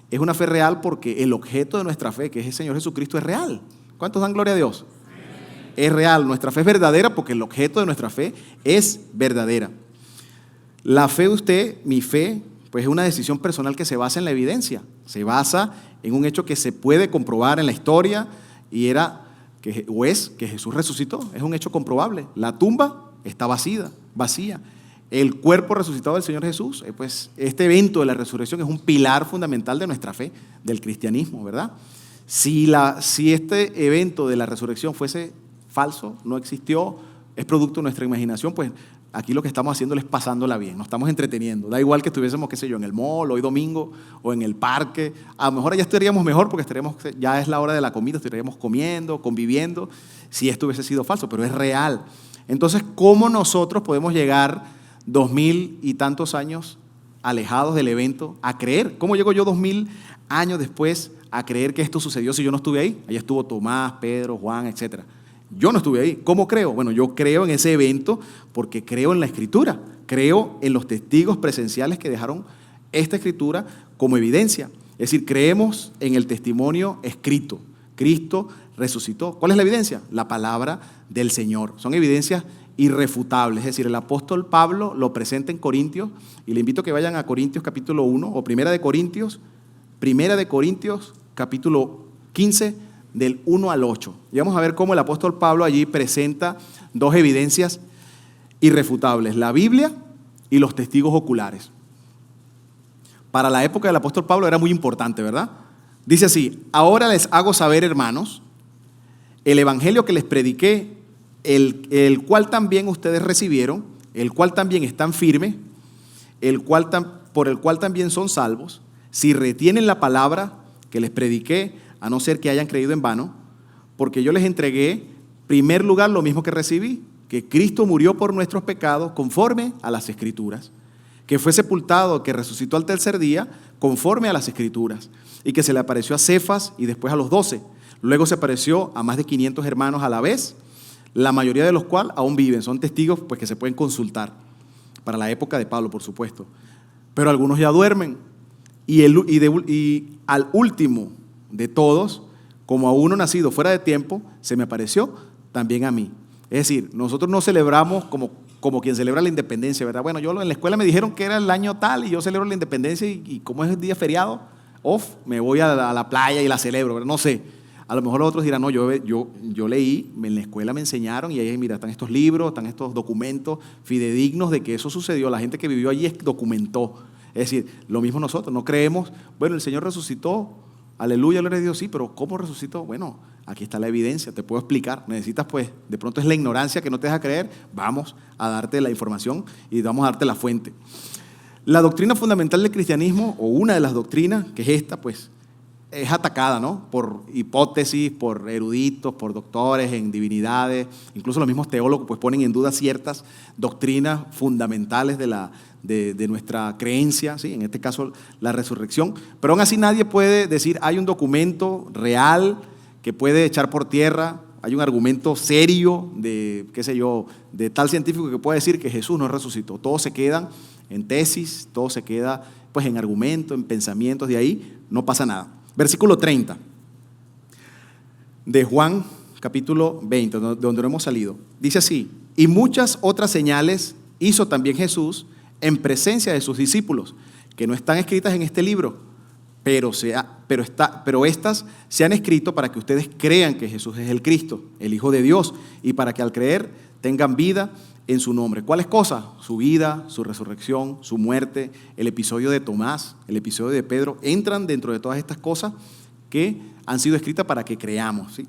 [SPEAKER 1] es una fe real porque el objeto de nuestra fe, que es el Señor Jesucristo, es real. ¿Cuántos dan gloria a Dios? Es real. Nuestra fe es verdadera porque el objeto de nuestra fe es verdadera. La fe de usted, mi fe, pues es una decisión personal que se basa en la evidencia. Se basa en un hecho que se puede comprobar en la historia y es que Jesús resucitó. Es un hecho comprobable. La tumba está vacía. El cuerpo resucitado del Señor Jesús, pues este evento de la resurrección es un pilar fundamental de nuestra fe, del cristianismo, ¿verdad? Si este evento de la resurrección fuese falso, no existió, es producto de nuestra imaginación, pues aquí lo que estamos haciendo es pasándola bien, nos estamos entreteniendo. Da igual que estuviésemos, qué sé yo, en el mall, hoy domingo, o en el parque. A lo mejor allá estaríamos mejor porque ya es la hora de la comida, estaríamos comiendo, conviviendo, si esto hubiese sido falso, pero es real. Entonces, ¿cómo nosotros podemos llegar 2000 y tantos años alejados del evento a creer? ¿Cómo llego yo 2000 años después a creer que esto sucedió si yo no estuve ahí? Allá estuvo Tomás, Pedro, Juan, etc. Yo no estuve ahí. ¿Cómo creo? Bueno, yo creo en ese evento porque creo en la Escritura, creo en los testigos presenciales que dejaron esta Escritura como evidencia. Es decir, creemos en el testimonio escrito. Cristo resucitó. ¿Cuál es la evidencia? La palabra del Señor. Son evidencias irrefutables. Es decir, el apóstol Pablo lo presenta en Corintios y le invito a que vayan a Corintios capítulo 1 o Primera de Corintios capítulo 15 del 1 al 8. Y vamos a ver cómo el apóstol Pablo allí presenta dos evidencias irrefutables, la Biblia y los testigos oculares. Para la época del apóstol Pablo era muy importante, ¿verdad? Dice así, ahora les hago saber, hermanos, el evangelio que les prediqué, el cual también ustedes recibieron, el cual también están firmes, por el cual también son salvos, si retienen la palabra que les prediqué, a no ser que hayan creído en vano, porque yo les entregué, en primer lugar, lo mismo que recibí, que Cristo murió por nuestros pecados conforme a las Escrituras, que fue sepultado, que resucitó al tercer día conforme a las Escrituras, y que se le apareció a Cefas y después a los 12. Luego se apareció a más de 500 hermanos a la vez, la mayoría de los cuales aún viven, son testigos pues, que se pueden consultar, para la época de Pablo, por supuesto. Pero algunos ya duermen, y al último de todos, como a uno nacido fuera de tiempo, se me apareció también a mí. Es decir, nosotros no celebramos como quien celebra la independencia, ¿verdad? Bueno, yo en la escuela me dijeron que era el año tal y yo celebro la independencia y como es el día feriado, me voy a la playa y la celebro, ¿verdad? No sé. A lo mejor los otros dirán, no, yo leí, en la escuela me enseñaron y ahí, mira, están estos libros, están estos documentos fidedignos de que eso sucedió. La gente que vivió allí documentó. Es decir, lo mismo nosotros, no creemos, bueno, el Señor resucitó, aleluya, gloria a Dios, sí, pero ¿cómo resucitó? Bueno, aquí está la evidencia, te puedo explicar. Necesitas, pues, de pronto es la ignorancia que no te deja creer, vamos a darte la información y vamos a darte la fuente. La doctrina fundamental del cristianismo, o una de las doctrinas, que es esta, pues, es atacada, ¿no? Por hipótesis, por eruditos, por doctores en divinidades, incluso los mismos teólogos pues ponen en duda ciertas doctrinas fundamentales de nuestra creencia, ¿sí? En este caso la resurrección, pero aún así nadie puede decir hay un documento real que puede echar por tierra, hay un argumento serio de, qué sé yo, de tal científico que puede decir que Jesús no resucitó. Todos se quedan en tesis, todo se queda pues en argumento, en pensamientos, de ahí no pasa nada. Versículo 30 de Juan, capítulo 20, de donde no hemos salido. Dice así: y muchas otras señales hizo también Jesús en presencia de sus discípulos, que no están escritas en este libro, pero estas se han escrito para que ustedes crean que Jesús es el Cristo, el Hijo de Dios, y para que al creer tengan vida en su nombre. ¿Cuáles cosas? Su vida, su resurrección, su muerte, el episodio de Tomás, el episodio de Pedro, entran dentro de todas estas cosas que han sido escritas para que creamos, ¿sí?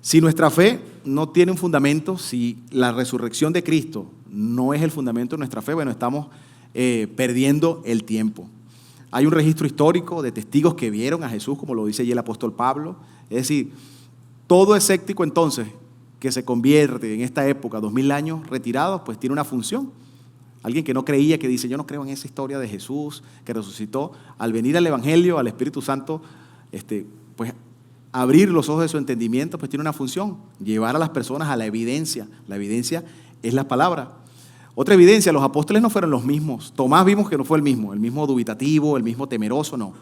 [SPEAKER 1] Si nuestra fe no tiene un fundamento, si la resurrección de Cristo no es el fundamento de nuestra fe, bueno, estamos perdiendo el tiempo. Hay un registro histórico de testigos que vieron a Jesús, como lo dice allí el apóstol Pablo. Es decir, todo escéptico entonces que se convierte en esta época, 2000 años retirados, pues tiene una función. Alguien que no creía, que dice, yo no creo en esa historia de Jesús que resucitó, al venir al Evangelio, al Espíritu Santo, pues abrir los ojos de su entendimiento, pues tiene una función, llevar a las personas a la evidencia. La evidencia es la palabra. Otra evidencia, los apóstoles no fueron los mismos. Tomás vimos que no fue el mismo dubitativo, el mismo temeroso, no.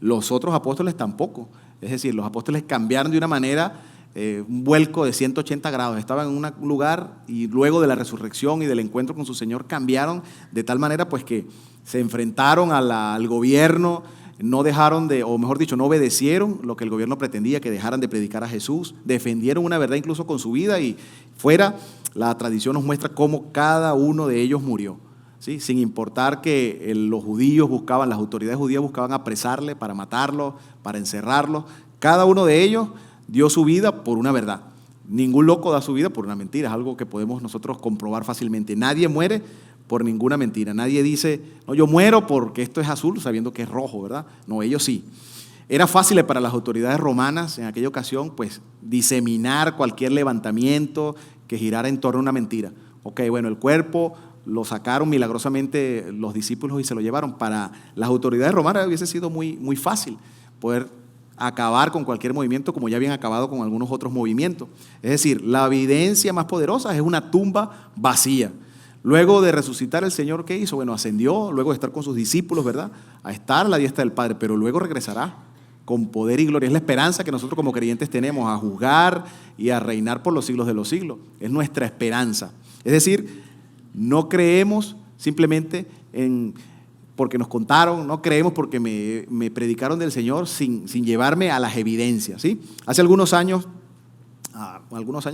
[SPEAKER 1] Los otros apóstoles tampoco. Es decir, los apóstoles cambiaron de una manera, un vuelco de 180 grados. Estaban en un lugar y luego de la resurrección y del encuentro con su Señor cambiaron de tal manera pues que se enfrentaron al gobierno, no dejaron o mejor dicho, no obedecieron lo que el gobierno pretendía, que dejaran de predicar a Jesús, defendieron una verdad incluso con su vida y fuera, la tradición nos muestra cómo cada uno de ellos murió, ¿sí? Sin importar que los judíos las autoridades judías buscaban apresarle para matarlo, para encerrarlo, cada uno de ellos dio su vida por una verdad. Ningún loco da su vida por una mentira, es algo que podemos nosotros comprobar fácilmente. Nadie muere por ninguna mentira. Nadie dice, no, yo muero porque esto es azul sabiendo que es rojo, ¿verdad? No, ellos sí. Era fácil para las autoridades romanas en aquella ocasión, pues, diseminar cualquier levantamiento que girara en torno a una mentira. Ok, bueno, el cuerpo lo sacaron milagrosamente los discípulos y se lo llevaron. Para las autoridades romanas hubiese sido muy, muy fácil poder acabar con cualquier movimiento como ya habían acabado con algunos otros movimientos. Es decir, la evidencia más poderosa es una tumba vacía. Luego de resucitar el Señor, ¿qué hizo? Bueno, ascendió, luego de estar con sus discípulos, ¿verdad? A estar a la diestra del Padre, pero luego regresará con poder y gloria. Es la esperanza que nosotros como creyentes tenemos, a juzgar y a reinar por los siglos de los siglos. Es nuestra esperanza. Es decir, no creemos simplemente porque nos contaron, no creemos porque me predicaron del Señor sin llevarme a las evidencias, ¿sí? Hace algunos años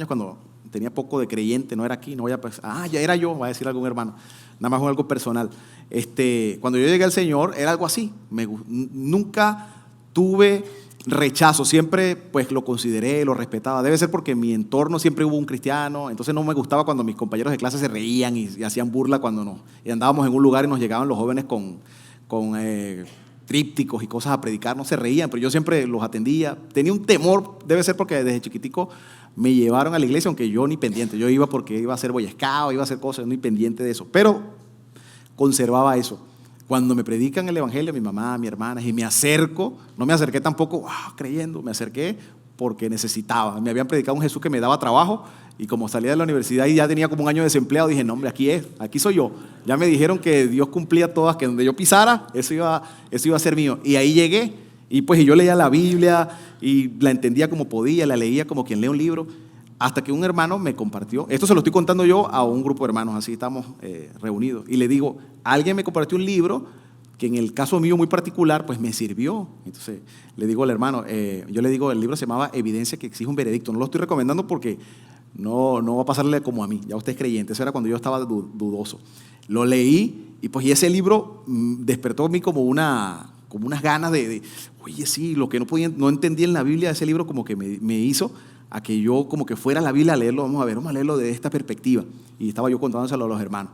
[SPEAKER 1] cuando tenía poco de creyente, no era aquí, no voy a pensar, ya era yo, va a decir algún hermano, nada más algo personal. Cuando yo llegué al Señor era algo así, nunca tuve rechazo, siempre pues lo consideré, lo respetaba. Debe ser porque en mi entorno siempre hubo un cristiano, entonces no me gustaba cuando mis compañeros de clase se reían y hacían burla cuando y andábamos en un lugar y nos llegaban los jóvenes con trípticos y cosas a predicar, no se reían, pero yo siempre los atendía. Tenía un temor, debe ser porque desde chiquitico me llevaron a la iglesia, aunque yo ni pendiente. Yo iba porque iba a ser Boy Scout, iba a hacer cosas, ni pendiente de eso. Pero conservaba eso. Cuando me predican el evangelio, mi mamá, mi hermana, y me acerco, no me acerqué tampoco creyendo, me acerqué porque necesitaba. Me habían predicado un Jesús que me daba trabajo y como salía de la universidad y ya tenía como un año de desempleado, dije, no hombre, aquí soy yo. Ya me dijeron que Dios cumplía todas, que donde yo pisara, eso iba a ser mío. Y ahí llegué y pues yo leía la Biblia y la entendía como podía, la leía como quien lee un libro, hasta que un hermano me compartió, esto se lo estoy contando yo a un grupo de hermanos, así estamos reunidos, y le digo, alguien me compartió un libro que en el caso mío muy particular, pues me sirvió. Entonces le digo al hermano, yo le digo, el libro se llamaba Evidencia que exige un veredicto. No lo estoy recomendando porque no va a pasarle como a mí, ya usted es creyente, eso era cuando yo estaba dudoso. Lo leí y ese libro despertó en mí como unas ganas de oye, sí, lo que no entendí en la Biblia, ese libro como que me hizo a que yo como que fuera a la Biblia a leerlo, vamos a leerlo desde esta perspectiva. Y estaba yo contándoselo a los hermanos.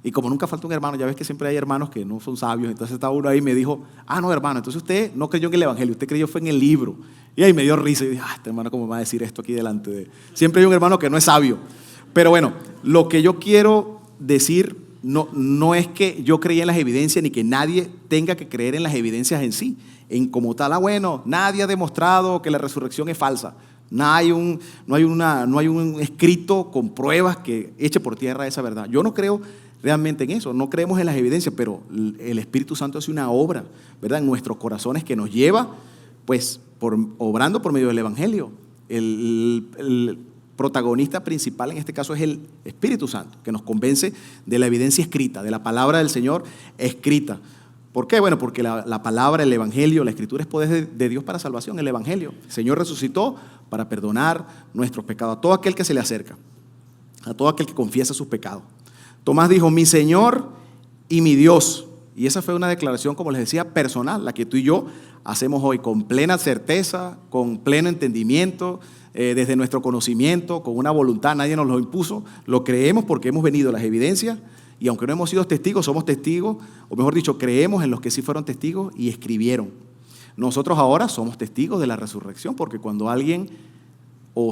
[SPEAKER 1] Y como nunca falta un hermano, ya ves que siempre hay hermanos que no son sabios, entonces estaba uno ahí y me dijo, no hermano, entonces usted no creyó en el evangelio, usted creyó fue en el libro. Y ahí me dio risa y dije, este hermano cómo me va a decir esto aquí delante de él. Siempre hay un hermano que no es sabio. Pero bueno, lo que yo quiero decir no es que yo creía en las evidencias ni que nadie tenga que creer en las evidencias en sí, en como tal, nadie ha demostrado que la resurrección es falsa. No hay un escrito con pruebas que eche por tierra esa verdad. Yo no creo realmente en eso, no creemos en las evidencias, pero el Espíritu Santo hace una obra, ¿verdad?, en nuestros corazones que nos lleva, pues, obrando por medio del Evangelio. El protagonista principal en este caso es el Espíritu Santo, que nos convence de la evidencia escrita, de la palabra del Señor escrita. ¿Por qué? Bueno, porque la palabra, el Evangelio, la Escritura es poder de Dios para salvación, el Evangelio. El Señor resucitó para perdonar nuestros pecados a todo aquel que se le acerca, a todo aquel que confiesa sus pecados. Tomás dijo, mi Señor y mi Dios. Y esa fue una declaración, como les decía, personal, la que tú y yo hacemos hoy con plena certeza, con pleno entendimiento, desde nuestro conocimiento, con una voluntad, nadie nos lo impuso, lo creemos porque hemos venido a las evidencias. Y aunque no hemos sido testigos, somos testigos, o mejor dicho, creemos en los que sí fueron testigos y escribieron. Nosotros ahora somos testigos de la resurrección, porque cuando alguien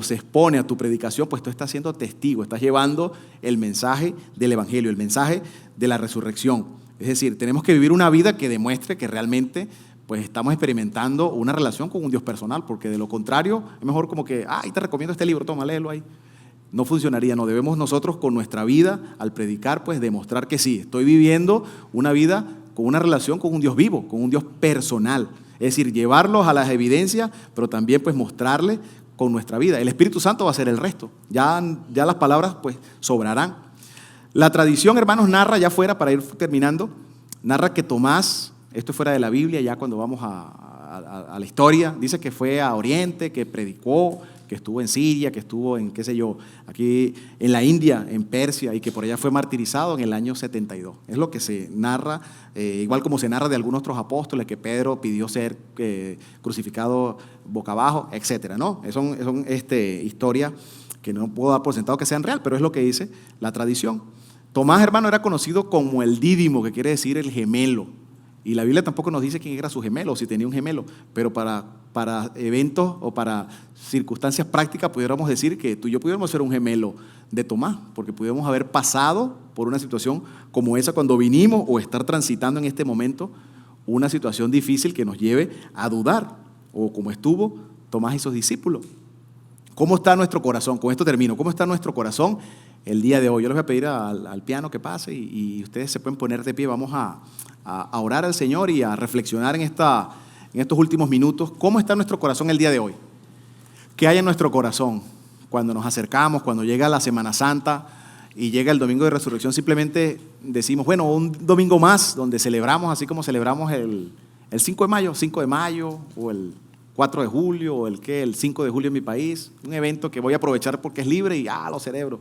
[SPEAKER 1] se expone a tu predicación, pues tú estás siendo testigo, estás llevando el mensaje del Evangelio, el mensaje de la resurrección. Es decir, tenemos que vivir una vida que demuestre que realmente pues estamos experimentando una relación con un Dios personal, porque de lo contrario es mejor como que, te recomiendo este libro, toma, léelo ahí. No funcionaría, no debemos nosotros con nuestra vida, al predicar, pues demostrar que sí, estoy viviendo una vida con una relación con un Dios vivo, con un Dios personal. Es decir, llevarlos a las evidencias, pero también pues mostrarle con nuestra vida. El Espíritu Santo va a hacer el resto. Ya las palabras pues sobrarán. La tradición, hermanos, narra, ya fuera para ir terminando, narra que Tomás, esto es fuera de la Biblia, ya cuando vamos a la historia, dice que fue a Oriente, que predicó, que estuvo en Siria, que estuvo en, aquí en la India, en Persia, y que por allá fue martirizado en el año 72. Es lo que se narra, igual como se narra de algunos otros apóstoles, que Pedro pidió ser crucificado boca abajo, etcétera, ¿no? Son historias que no puedo dar por sentado que sean real, pero es lo que dice la tradición. Tomás, hermano, era conocido como el Dídimo, que quiere decir el gemelo. Y la Biblia tampoco nos dice quién era su gemelo, o si tenía un gemelo, pero para eventos o para circunstancias prácticas pudiéramos decir que tú y yo pudiéramos ser un gemelo de Tomás, porque pudiéramos haber pasado por una situación como esa cuando vinimos o estar transitando en este momento una situación difícil que nos lleve a dudar, o como estuvo Tomás y sus discípulos. ¿Cómo está nuestro corazón? Con esto termino. ¿Cómo está nuestro corazón el día de hoy? Yo les voy a pedir al piano que pase y ustedes se pueden poner de pie. Vamos a orar al Señor y a reflexionar en estos últimos minutos. ¿Cómo está nuestro corazón el día de hoy? ¿Qué hay en nuestro corazón cuando nos acercamos, cuando llega la Semana Santa y llega el Domingo de Resurrección? Simplemente decimos, bueno, un domingo más donde celebramos, así como celebramos el 5 de mayo o el 4 de julio o el 5 de julio en mi país, un evento que voy a aprovechar porque es libre y lo celebro.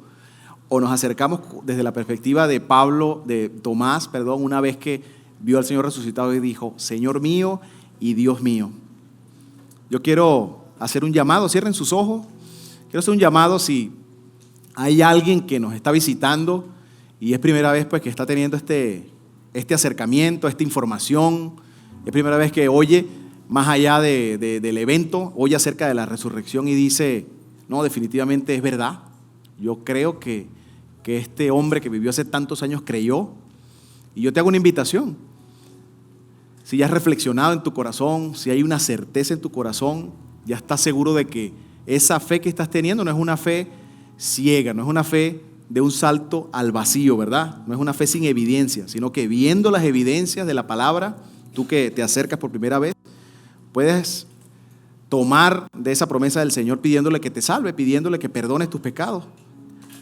[SPEAKER 1] O nos acercamos desde la perspectiva de Tomás, una vez que vio al Señor resucitado y dijo, Señor mío y Dios mío. Yo quiero hacer un llamado, cierren sus ojos, quiero hacer un llamado si hay alguien que nos está visitando y es primera vez pues que está teniendo este acercamiento, esta información, Es primera vez que oye, más allá del evento, oye acerca de la resurrección y dice, no, definitivamente es verdad. Yo creo que este hombre que vivió hace tantos años creyó. Y yo te hago una invitación. Si ya has reflexionado en tu corazón, si hay una certeza en tu corazón, ya estás seguro de que esa fe que estás teniendo no es una fe ciega, no es una fe de un salto al vacío, ¿verdad? No es una fe sin evidencia, sino que viendo las evidencias de la palabra, tú que te acercas por primera vez, puedes tomar de esa promesa del Señor pidiéndole que te salve, pidiéndole que perdones tus pecados.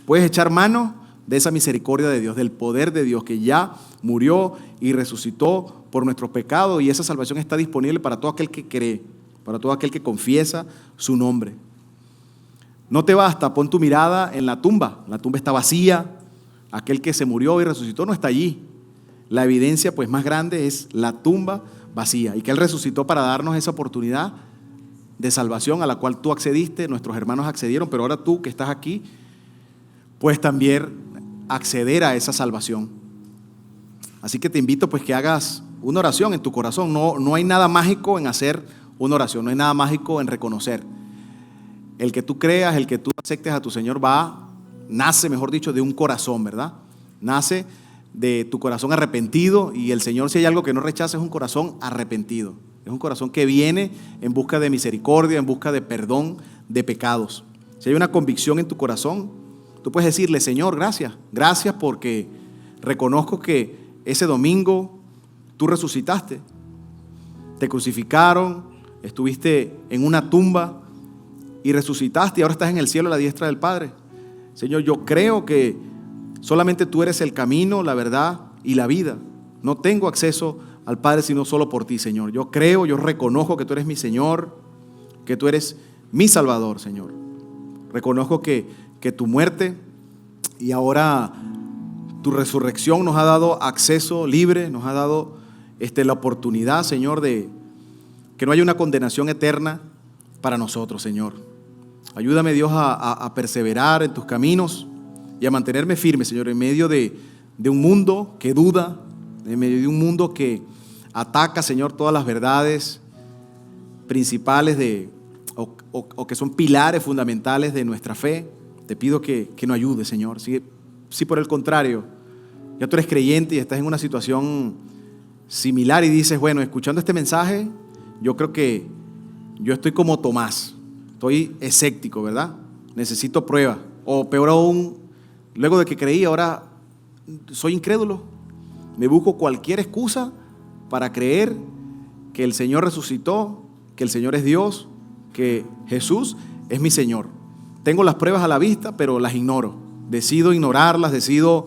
[SPEAKER 1] Puedes echar mano de esa misericordia de Dios, del poder de Dios que ya murió y resucitó por nuestros pecados, y esa salvación está disponible para todo aquel que cree, para todo aquel que confiesa su nombre. No te basta, pon tu mirada en la tumba está vacía, aquel que se murió y resucitó no está allí. La evidencia pues más grande es la tumba vacía, y que Él resucitó para darnos esa oportunidad de salvación a la cual tú accediste, nuestros hermanos accedieron, pero ahora tú que estás aquí puedes también acceder a esa salvación. Así que te invito pues que hagas una oración en tu corazón. No hay nada mágico en hacer una oración, no hay nada mágico en reconocer. El que tú creas, el que tú aceptes a tu Señor nace, mejor dicho, de un corazón, ¿verdad? Nace de tu corazón arrepentido, y el Señor, si hay algo que no rechaza, es un corazón arrepentido. Es un corazón que viene en busca de misericordia, en busca de perdón de pecados. Si hay una convicción en tu corazón, tú puedes decirle, Señor, gracias porque reconozco que ese domingo tú resucitaste, te crucificaron, estuviste en una tumba y resucitaste, y ahora estás en el cielo a la diestra del Padre. Señor, yo creo que solamente tú eres el camino, la verdad y la vida. No tengo acceso al Padre sino solo por ti, Señor. Yo creo, yo reconozco que tú eres mi Señor, que tú eres mi Salvador, Señor. Reconozco que tu muerte y ahora tu resurrección nos ha dado acceso libre, nos ha dado la oportunidad, Señor, de que no haya una condenación eterna para nosotros, Señor. Ayúdame, Dios, a perseverar en tus caminos y a mantenerme firme, Señor, en medio de un mundo que duda, en medio de un mundo que ataca, Señor, todas las verdades principales o que son pilares fundamentales de nuestra fe. Te pido que nos ayudes, Señor. Si por el contrario, ya tú eres creyente y estás en una situación similar y dices, bueno, escuchando este mensaje, yo creo que yo estoy como Tomás, estoy escéptico, ¿verdad? Necesito prueba. O peor aún, luego de que creí, ahora soy incrédulo. Me busco cualquier excusa para creer que el Señor resucitó, que el Señor es Dios, que Jesús es mi Señor. Tengo las pruebas a la vista, pero las ignoro. Decido ignorarlas, decido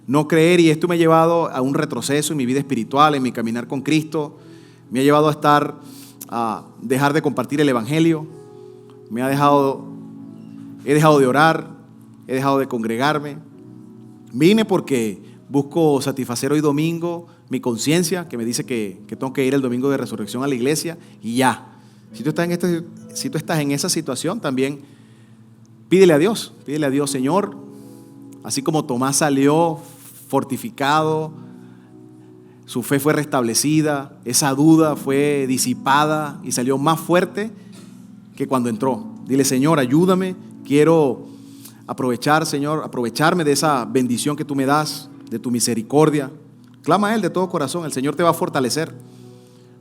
[SPEAKER 1] no creer, y esto me ha llevado a un retroceso en mi vida espiritual, en mi caminar con Cristo. Me ha llevado a dejar de compartir el Evangelio. He dejado de orar, he dejado de congregarme. Vine porque busco satisfacer hoy domingo mi conciencia, que me dice que tengo que ir el domingo de resurrección a la iglesia, y ya. Si tú estás en esa situación, también pídele a Dios, Señor, así como Tomás salió fortificado, su fe fue restablecida, esa duda fue disipada y salió más fuerte que cuando entró. Dile, Señor, ayúdame, quiero aprovecharme de esa bendición que tú me das, de tu misericordia. Clama a Él de todo corazón, el Señor te va a fortalecer.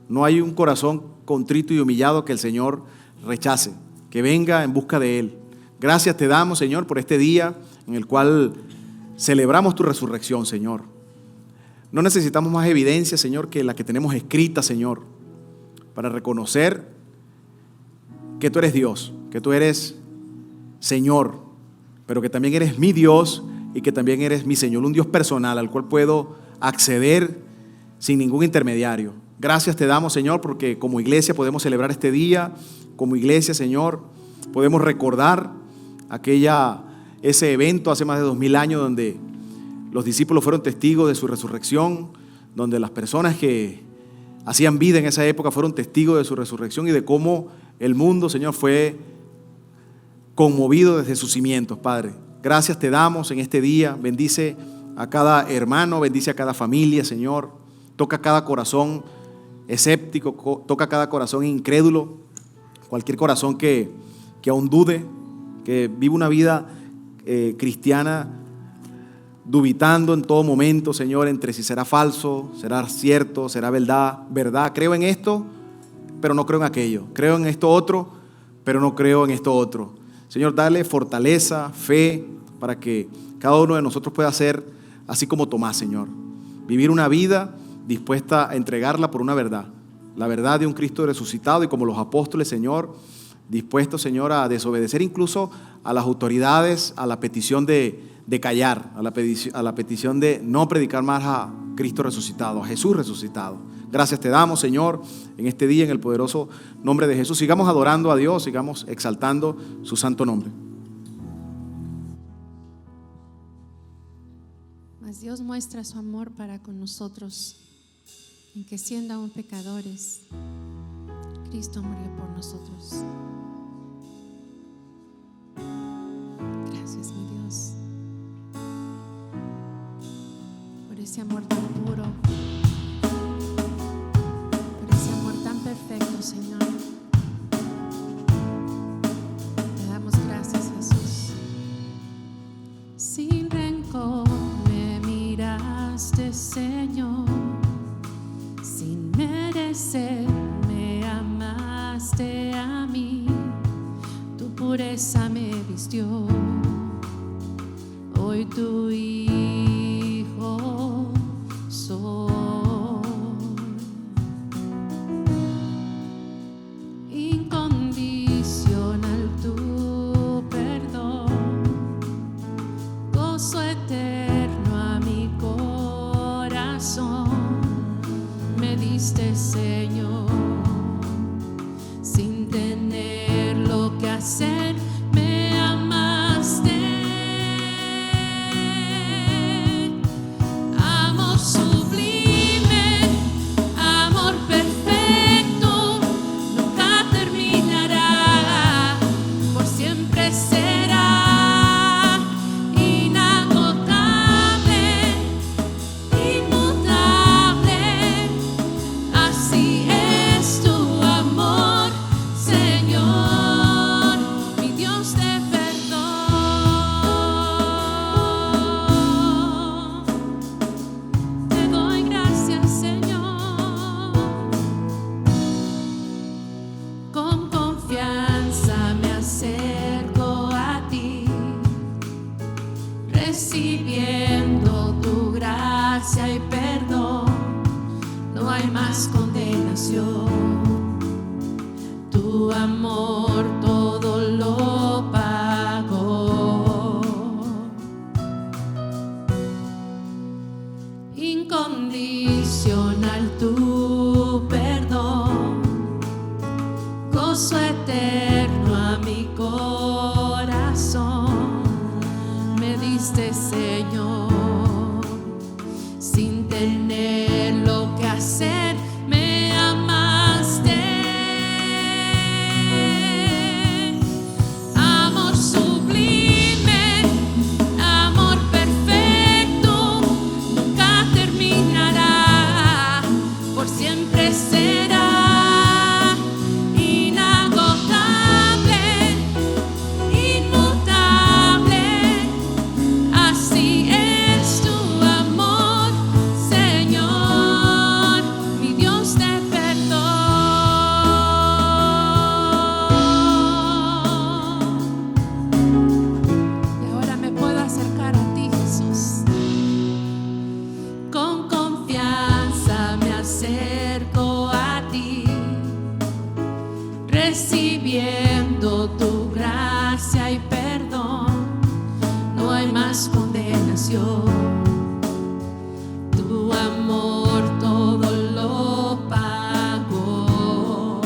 [SPEAKER 1] No hay un corazón contrito y humillado que el Señor rechace, que venga en busca de Él. Gracias te damos, Señor, por este día en el cual celebramos tu resurrección, Señor. No necesitamos más evidencia, Señor, que la que tenemos escrita, Señor, para reconocer que tú eres Dios, que tú eres Señor, pero que también eres mi Dios y que también eres mi Señor, un Dios personal al cual puedo acceder sin ningún intermediario. Gracias te damos, Señor, porque como iglesia podemos celebrar este día, como iglesia, Señor, podemos recordar ese evento hace más de 2000 años donde los discípulos fueron testigos de su resurrección, donde las personas que hacían vida en esa época fueron testigos de su resurrección y de cómo el mundo, Señor, fue conmovido desde sus cimientos, Padre. Gracias te damos en este día. Bendice a cada hermano, bendice a cada familia, Señor. Toca cada corazón escéptico, toca cada corazón incrédulo, cualquier corazón que aún dude, que vive una vida cristiana dubitando en todo momento, Señor, entre si será falso, será cierto, será verdad. Creo en esto, pero no creo en aquello. Creo en esto otro, pero no creo en esto otro. Señor, dale fortaleza, fe, para que cada uno de nosotros pueda ser así como Tomás, Señor. Vivir una vida dispuesta a entregarla por una verdad. La verdad de un Cristo resucitado, y como los apóstoles, Señor, dispuestos, Señor, a desobedecer incluso a las autoridades, a la petición de callar, a la petición de no predicar más a Cristo resucitado, a Jesús resucitado. Gracias te damos, Señor, en este día, en el poderoso nombre de Jesús. Sigamos adorando a Dios, sigamos exaltando su santo nombre.
[SPEAKER 2] Mas Dios muestra su amor para con nosotros, en que siendo aún pecadores, Cristo murió por nosotros. Gracias, mi Dios, por ese amor tan puro, por ese amor tan perfecto, Señor. Te damos gracias, Jesús. Sin rencor me miraste, Señor, sin merecer me amaste a mí, tu pureza me vistió, hoy tu hijo soy. Incondicional tu perdón, gozo eterno a mi corazón, me diste, Señor, sin tener lo que hacer, me amaste. Amor sublime, amor perfecto, nunca terminará, por siempre será inagotable, inmutable. Así es tu amor, Señor, mi Dios de perdón. Te doy gracias, Señor. Con confianza me acerco a ti, recibiendo tu gracia y perdón. No hay más condenación. Tu amor todo lo pagó. Incondicional tu perdón, gozo eterno a mi corazón, me diste, Señor, sin tener lo que hacer, me amaste. Amor sublime, amor perfecto, nunca terminará, por siempre será inagotable, inmutable. Así es tu amor, Señor, mi Dios de perdón. Y ahora me puedo acercar a ti, Jesús. Con confianza me acerco a ti, recibiendo tu gracia y perdón. No hay más condenación. Tu amor todo lo pagó.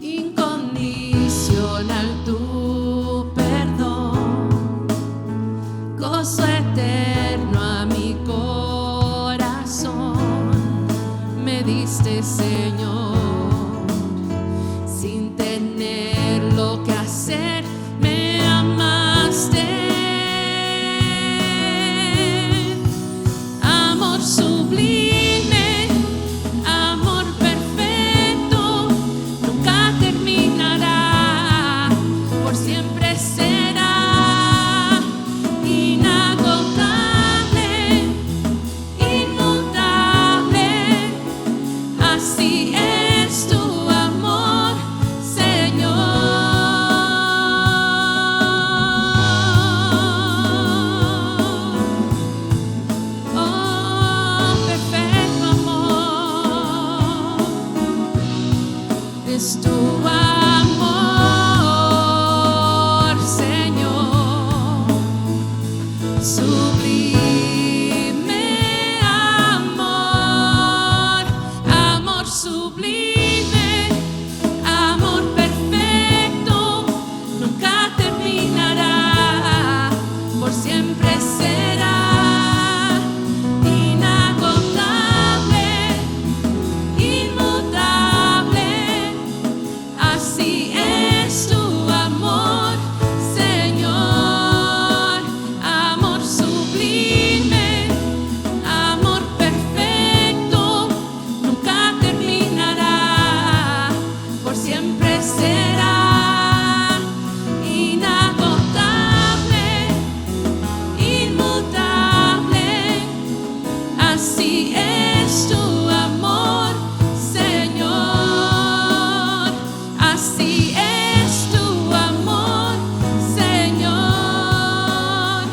[SPEAKER 2] Incondicional tu perdón, gozo eterno a mi corazón, me diste, Señor, sin tener lo que hacer, me amaste. Amor sublime, Sublime amor, amor sublime, amor perfecto, nunca terminará, por siempre será inagotable, inmutable. Así es tu amor, Señor, amor sublime, amor perfecto, nunca terminará, por siempre será inagotable, inmutable. Así es tu amor, Señor. Así es tu amor, Señor.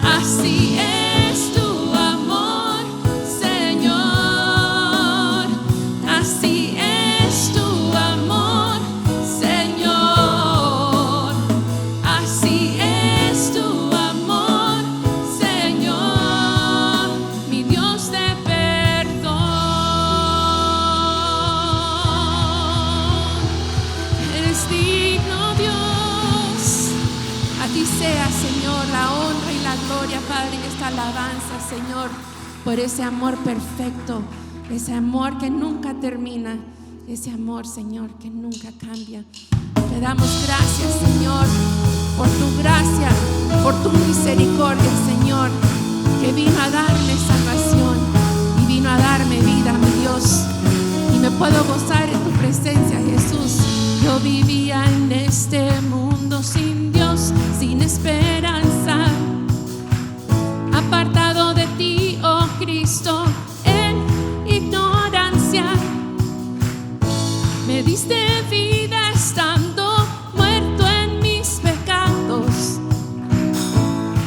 [SPEAKER 2] Así es tu amor, Señor. Así es tu amor, Señor. Así es tu amor, Señor. Mi Dios de perdón. Eres digno, Dios. A ti sea, Señor, la honra y la gloria, Padre, en esta alabanza, Señor, por ese amor perfecto, ese amor que nunca termina, ese amor, Señor, que nunca cambia. Te damos gracias, Señor, por tu gracia, por tu misericordia, Señor, que vino a darme salvación y vino a darme vida, mi Dios. Y me puedo gozar en tu presencia, Jesús. Yo vivía en este mundo sin Dios, sin esperanza, apartado de ti, oh Cristo, en ignorancia. Me diste vida estando muerto en mis pecados.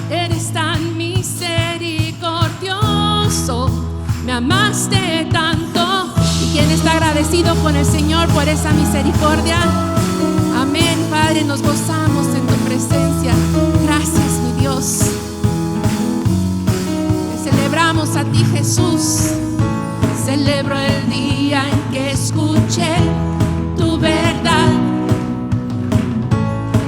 [SPEAKER 2] Eres tan misericordioso, me amaste tanto. ¿Y quién está agradecido con el Señor por esa misericordia? Amén, Padre, nos gozamos en tu presencia. Gracias, mi Dios. Te celebramos a ti, Jesús. Celebro el día en que escuché tu verdad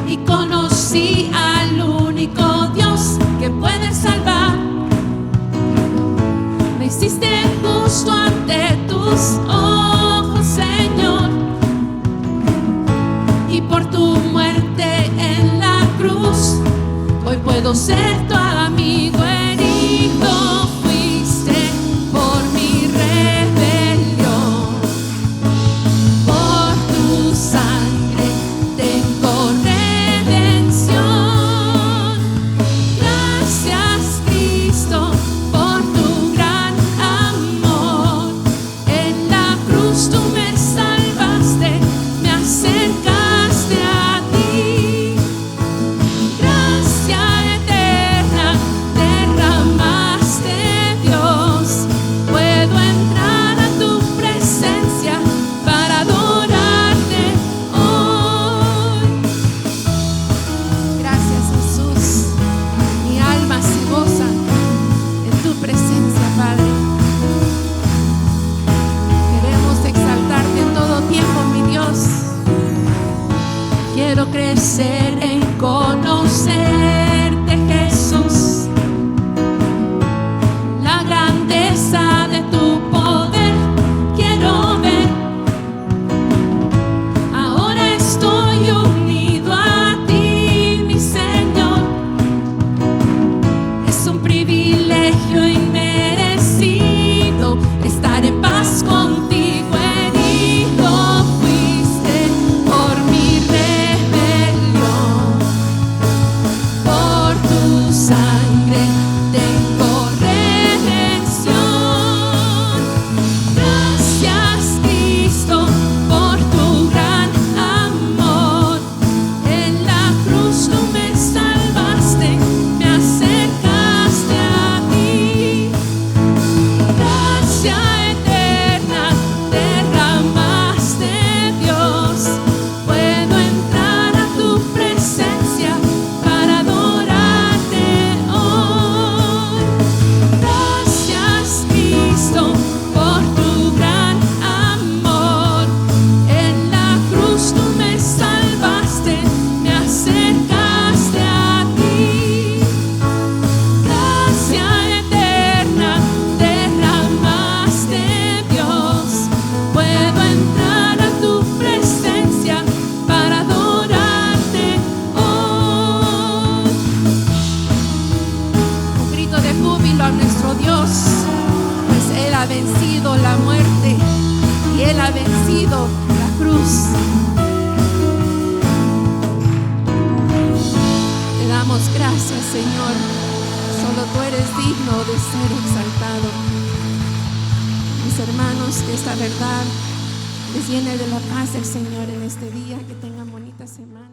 [SPEAKER 2] y conocí al único Dios que puede salvar. Me hiciste justo ante tus ojos, Señor, y por tu muerte en la cruz hoy puedo ser tu amigo. Herido fuiste por mi rebelión, por tu sangre tengo redención. Gracias, Cristo, por tu gran amor. En la cruz tú me salvaste, me acercaste a ti. Gracia eterna dárselo a nuestro Dios, pues Él ha vencido la muerte y Él ha vencido la cruz. Te damos gracias, Señor. Solo tú eres digno de ser exaltado. Mis hermanos, que esta verdad les llene de la paz del Señor en este día. Que tengan bonita semana.